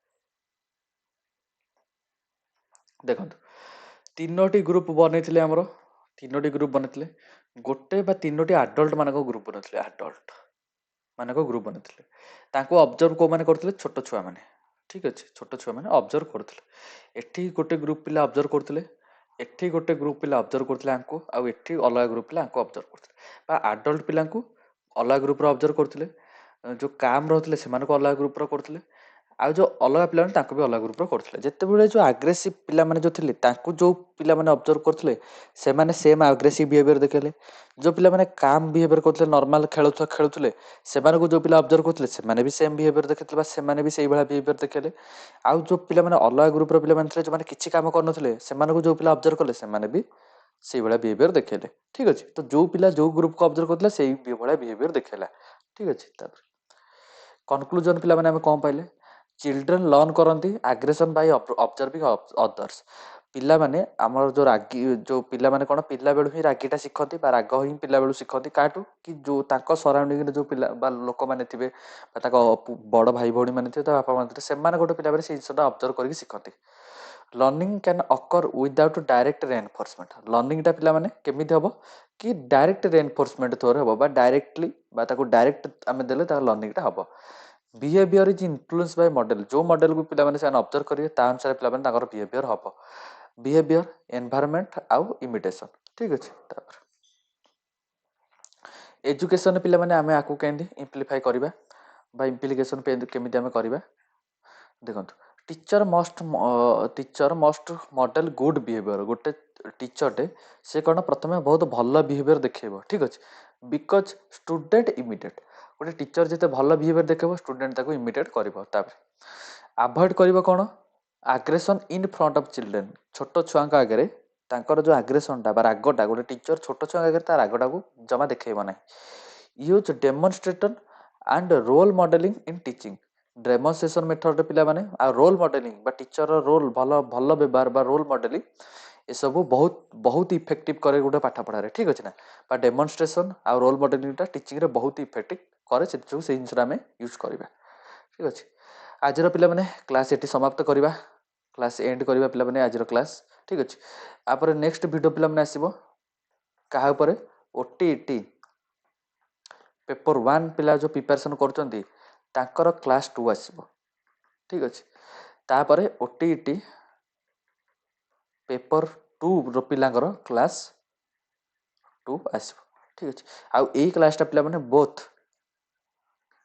ଦେଖନ୍ତୁ। 3ଟି ଗ୍ରୁପ ବନେଇଥିଲେ ଆମର, 3ଟି ଗ୍ରୁପ ବନେଇଥିଲେ। ଗୋଟେ ବା 3ଟି ଆଡଲ୍ଟ ମାନଙ୍କ ଗ୍ରୁପ ବନେଇଥିଲେ। ଆଡଲ୍ଟ ମାନଙ୍କ ଗ୍ରୁପ ବନେଇଥିଲେ। ତାଙ୍କୁ ଅବଜର୍ଭ କୋଉମାନେ କରୁଥିଲେ, ଛୋଟ ଛୁଆମାନେ। ଠିକ୍ ଅଛି। ଛୋଟ ଛୁଆମାନେ ଅବଜର୍ଭ କରୁଥିଲେ। ଏଠି ଗୋଟେ ଗ୍ରୁପ ପିଲା ଅବଜର୍ଭ କରୁଥିଲେ, ଏଠି ଗୋଟେ ଗ୍ରୁପ ପିଲା ଅବଜର୍ଭ କରୁଥିଲେ ଆଙ୍କୁ, ଆଉ ଏଠି ଅଲଗା ଗ୍ରୁପ ପିଲା ଆଙ୍କୁ ଅବଜର୍ଭ କରୁଥିଲେ। ବା ଆଡଲ୍ଟ ପିଲାଙ୍କୁ ଅଲଗା ଗ୍ରୁପର ଅବଜର୍ଭ କରୁଥିଲେ, ଯୋଉ କାମ୍ ରହୁଥିଲେ ସେମାନଙ୍କୁ ଅଲଗା ଗ୍ରୁପର କରୁଥିଲେ, ଆଉ ଯୋଉ ଅଲଗା ପିଲାମାନେ ତାଙ୍କୁ ବି ଅଲଗା ଗ୍ରୁପର କରୁଥିଲେ। ଯେତେବେଳେ ଯୋଉ ଆଗ୍ରେସିଭ୍ ପିଲାମାନେ ଯୋଉ ଥିଲେ ତାଙ୍କୁ ଯୋଉ ପିଲାମାନେ ଅବଜର୍ଭ କରୁଥିଲେ ସେମାନେ ସେମ୍ ଆଗ୍ରେସିଭ୍ ବିହେଭିୟର ଦେଖେଇଲେ। ଯୋଉ ପିଲାମାନେ କାମ୍ ବିହେଭିୟର କରୁଥିଲେ, ନର୍ମାଲ ଖେଳୁଥିଲେ, ସେମାନଙ୍କୁ ଯୋଉ ପିଲା ଅବଜର୍ଭ କରୁଥିଲେ ସେମାନେ ବି ସେମ୍ ବିହେଭିୟର ଦେଖେଇଥିଲେ ବା ସେମାନେ ବି ସେଇଭଳିଆ ବିହେଭିୟର ଦେଖେଇଲେ। ଆଉ ଯୋଉ ପିଲାମାନେ ଅଲଗା ଗ୍ରୁପର ପିଲାମାନେ ଥିଲେ ଯୋଉମାନେ କିଛି କାମ କରୁନଥିଲେ ସେମାନଙ୍କୁ ଯୋଉ ପିଲା ଅବଜର୍ଭ କଲେ ସେମାନେ ବି ସେଇଭଳିଆ ବିହେଭିୟର ଦେଖେଇଲେ। ଠିକ୍ ଅଛି। ତ ଯୋଉ ପିଲା ଯୋଉ ଗ୍ରୁପକୁ ଅବଜର୍ଭ କରୁଥିଲା ସେଇ ଭଳିଆ ବିହେଭିୟର ଦେଖେଇଲା। ଠିକ୍ ଅଛି। ତାପରେ କନକ୍ଲୁଜନ ପିଲାମାନେ ଆମେ କଣ ପାଇଲେ, ଚିଲଡ୍ରେନ୍ ଲର୍ନ କରନ୍ତି ଆଗ୍ରେସନ ବାଇ ଅବଜର୍ଭିଂ ଅଦର୍ସ। ପିଲାମାନେ ଆମର ଯୋଉ ପିଲାମାନେ କଣ ପିଲା ବେଳୁ ହିଁ ରାଗିଟା ଶିଖନ୍ତି ବା ରାଗ ହିଁ ପିଲା ବେଳୁ ଶିଖନ୍ତି। କାହାଠୁ, କି ଯୋଉ ତାଙ୍କ ସରାଉଣ୍ଡିଂରେ ଯୋଉ ପିଲା ବା ଲୋକମାନେ ଥିବେ ବା ତାଙ୍କ ବଡ ଭାଇ ଭଉଣୀ ମାନେ ଥିବେ, ତା ବାପା ମାନେ ଥିବେ, ସେମାନେ ଗୋଟେ ପିଲାବେଳେ ସେଇ ଜିନିଷଟା ଅବଜର୍ଭ କରିକି ଶିଖନ୍ତି। Learning can occur without direct reinforcement. ଲର୍ଣ୍ଣିଂଟା ପିଲାମାନେ କେମିତି ହବ, କି ଡାଇରେକ୍ଟ ରେନଫୋର୍ସମେଣ୍ଟ ଥ୍ରୋରେ ହବ ବା ଡାଇରେକ୍ଟଲି ବା ତାକୁ ଡାଇରେକ୍ଟ ଆମେ ଦେଲେ ତାର ଲର୍ଣ୍ଣିଂଟା ହବ। Behaviour is influence Bai model. ଯୋଉ ମଡେଲକୁ ପିଲାମାନେ ସେମାନେ ଅବଜର୍ଭ କରିବେ ତା ଅନୁସାରେ ପିଲାମାନେ ତାଙ୍କର ବିହେଭିୟର ହବ। ବିହେଭିୟର, ଏନଭାୟରମେଣ୍ଟ ଆଉ ଇମିଟେସନ। ଠିକ୍ ଅଛି। ତାପରେ ଏଜୁକେସନ ପିଲାମାନେ ଆମେ ଆକୁ କେମିତି ଇମ୍ପ୍ଲିଫାଇ କରିବା ବା ଇମ୍ପ୍ଲିକେସନ କେମିତି ଆମେ କରିବା, ଦେଖନ୍ତୁ। ଟିଚର ମଷ୍ଟ ମଡେଲ ଗୁଡ ବିହେଭିୟର। ଗୋଟେ ଟିଚରଟେ ସେ କଣ ପ୍ରଥମେ ବହୁତ ଭଲ ବିହେଭିୟର ଦେଖେଇବ। ଠିକ୍ ଅଛି। Because student imitate. ଗୋଟେ ଟିଚର ଯେତେ ଭଲ ବିହେଭିୟର ଦେଖେଇବ ଷ୍ଟୁଡେଣ୍ଟ ତାକୁ ଇମିଟେଟ୍ କରିବ। ତାପରେ ଆଭଏଡ୍ କରିବ କଣ, aggression in front of children. ଛୋଟ ଛୁଆଙ୍କ ଆଗରେ ତାଙ୍କର ଯୋଉ ଆଗ୍ରେସନଟା ବା ରାଗଟା, ଗୋଟେ ଟିଚର ଛୋଟ ଛୁଆଙ୍କ ଆଗରେ ତା ରାଗଟାକୁ ଜମା ଦେଖେଇବ ନାହିଁ। Use demonstrator and role modelling in teaching. Demonstration method ପିଲାମାନେ ଆଉ ରୋଲ ମଡେଲିଂ ବା ଟିଚର ରୋଲ ଭଲ ବ୍ୟବହାର ବା ରୋଲ ମଡେଲିଂ ଏସବୁ ବହୁତ ବହୁତ ଇଫେକ୍ଟିଭ କରେ ଗୋଟେ ପାଠ ପଢାରେ। ଠିକ୍ ଅଛି ନା। ବା ଡେମନଷ୍ଟ୍ରେସନ ଆଉ ରୋଲ ମଡେଲିଂଟା ଟିଚିଂରେ ବହୁତ ଇଫେକ୍ଟିଭ କରେ। ସେଥିଯୋଗୁଁ ସେଇ ଜିନିଷଟା ଆମେ ୟୁଜ୍ କରିବା। ଠିକ୍ ଅଛି। ଆଜିର ପିଲାମାନେ କ୍ଲାସ୍ ଏଠି ସମାପ୍ତ କରିବା, କ୍ଲାସ୍ ଏଣ୍ଡ କରିବା ପିଲାମାନେ ଆଜିର କ୍ଲାସ୍। ଠିକ୍ ଅଛି। ତାପରେ ନେକ୍ସଟ ଭିଡ଼ିଓ ପିଲାମାନେ ଆସିବ କାହା ଉପରେ, OTET ପେପର 1 ପିଲା ଯୋଉ ପ୍ରିପାରେସନ୍ କରୁଛନ୍ତି ତାଙ୍କର କ୍ଲାସ୍ 2 ଆସିବ। ଠିକ୍ ଅଛି। ତାପରେ OTET ପେପର 2 ର ପିଲାଙ୍କର କ୍ଲାସ୍ 2 ଆସିବ। ଠିକ୍ ଅଛି। ଆଉ ଏଇ କ୍ଲାସ୍ଟା ପିଲାମାନେ ବୋଥ୍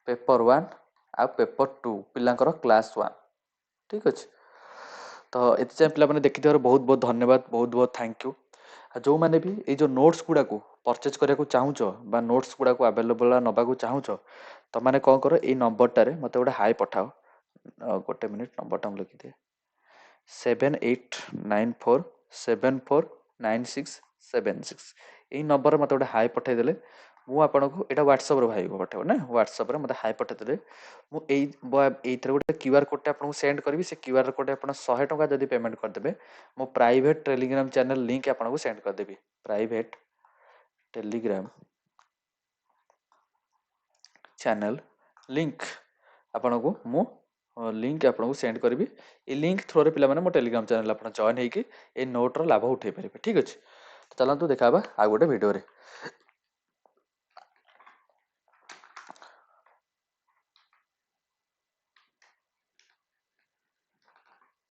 ପେପର 1 ଆଉ ପେପର 2 ପିଲାଙ୍କର କ୍ଲାସ୍ 1। ଠିକ୍ ଅଛି। ତ ଏତେ ଯାଏଁ ପିଲାମାନେ ଦେଖିଥିବାରୁ ବହୁତ ବହୁତ ଧନ୍ୟବାଦ, ବହୁତ ବହୁତ ଥ୍ୟାଙ୍କ ୟୁ। ଆଉ ଯେଉଁମାନେ ବି ଏଇ ଯେଉଁ ନୋଟ୍ସ ଗୁଡ଼ାକୁ ପରଚେଜ୍ କରିବାକୁ ଚାହୁଁଛ ବା ନୋଟ୍ସ ଗୁଡ଼ାକୁ ଆଭେଲେବଲ୍ ନେବାକୁ ଚାହୁଁଛ, ତମାନେ କ'ଣ କର, ଏଇ ନମ୍ବରଟାରେ ମୋତେ ଗୋଟେ ହାଇ ପଠାଅ। ଗୋଟେ ମିନିଟ୍, ନମ୍ବରଟା ମୁଁ ଲେଖିଦିଏ। 7894749676। ଏଇ ନମ୍ବରରେ ମୋତେ ଗୋଟେ ହାଇ ପଠାଇଦେଲେ ମୁଁ ଆପଣଙ୍କୁ, ଏଇଟା ହ୍ୱାଟ୍ସଆପ୍ରେ ଭାଇ ପଠାଇବ ନା, ହ୍ୱାଟ୍ସଆପ୍ରେ ମୋତେ ହାଇ ପଠାଇଦେଲେ ମୁଁ ଏଇଥିରେ ଗୋଟେ QR କୋଡ଼୍ଟେ ଆପଣଙ୍କୁ ସେଣ୍ଡ କରିବି। ସେ QR କୋଡ଼୍ ଆପଣ 100 ଟଙ୍କା ଯଦି ପେମେଣ୍ଟ କରିଦେବେ, ମୁଁ ପ୍ରାଇଭେଟ୍ ଟେଲିଗ୍ରାମ ଚ୍ୟାନେଲ ଲିଙ୍କ୍ ଆପଣଙ୍କୁ ସେଣ୍ଡ କରିଦେବି। ପ୍ରାଇଭେଟ୍ ଟେଲିଗ୍ରାମ ଚ୍ୟାନେଲ ଲିଙ୍କ୍ ଆପଣଙ୍କୁ ମୁଁ ଲିଙ୍କ୍ ଆପଣଙ୍କୁ ସେଣ୍ଡ କରିବି। ଏ ଲିଙ୍କ୍ ଥ୍ରୋରେ ପିଲାମାନେ ମୋ ଟେଲିଗ୍ରାମ ଚ୍ୟାନେଲ ଆପଣ ଜଏନ୍ ହେଇକି ଏ ନୋଟ୍ର ଲାଭ ଉଠାଇ ପାରିବେ। ଠିକ୍ ଅଛି। ଚାଲନ୍ତୁ ଦେଖା ହେବା ଆଉ ଗୋଟେ ଭିଡ଼ିଓରେ।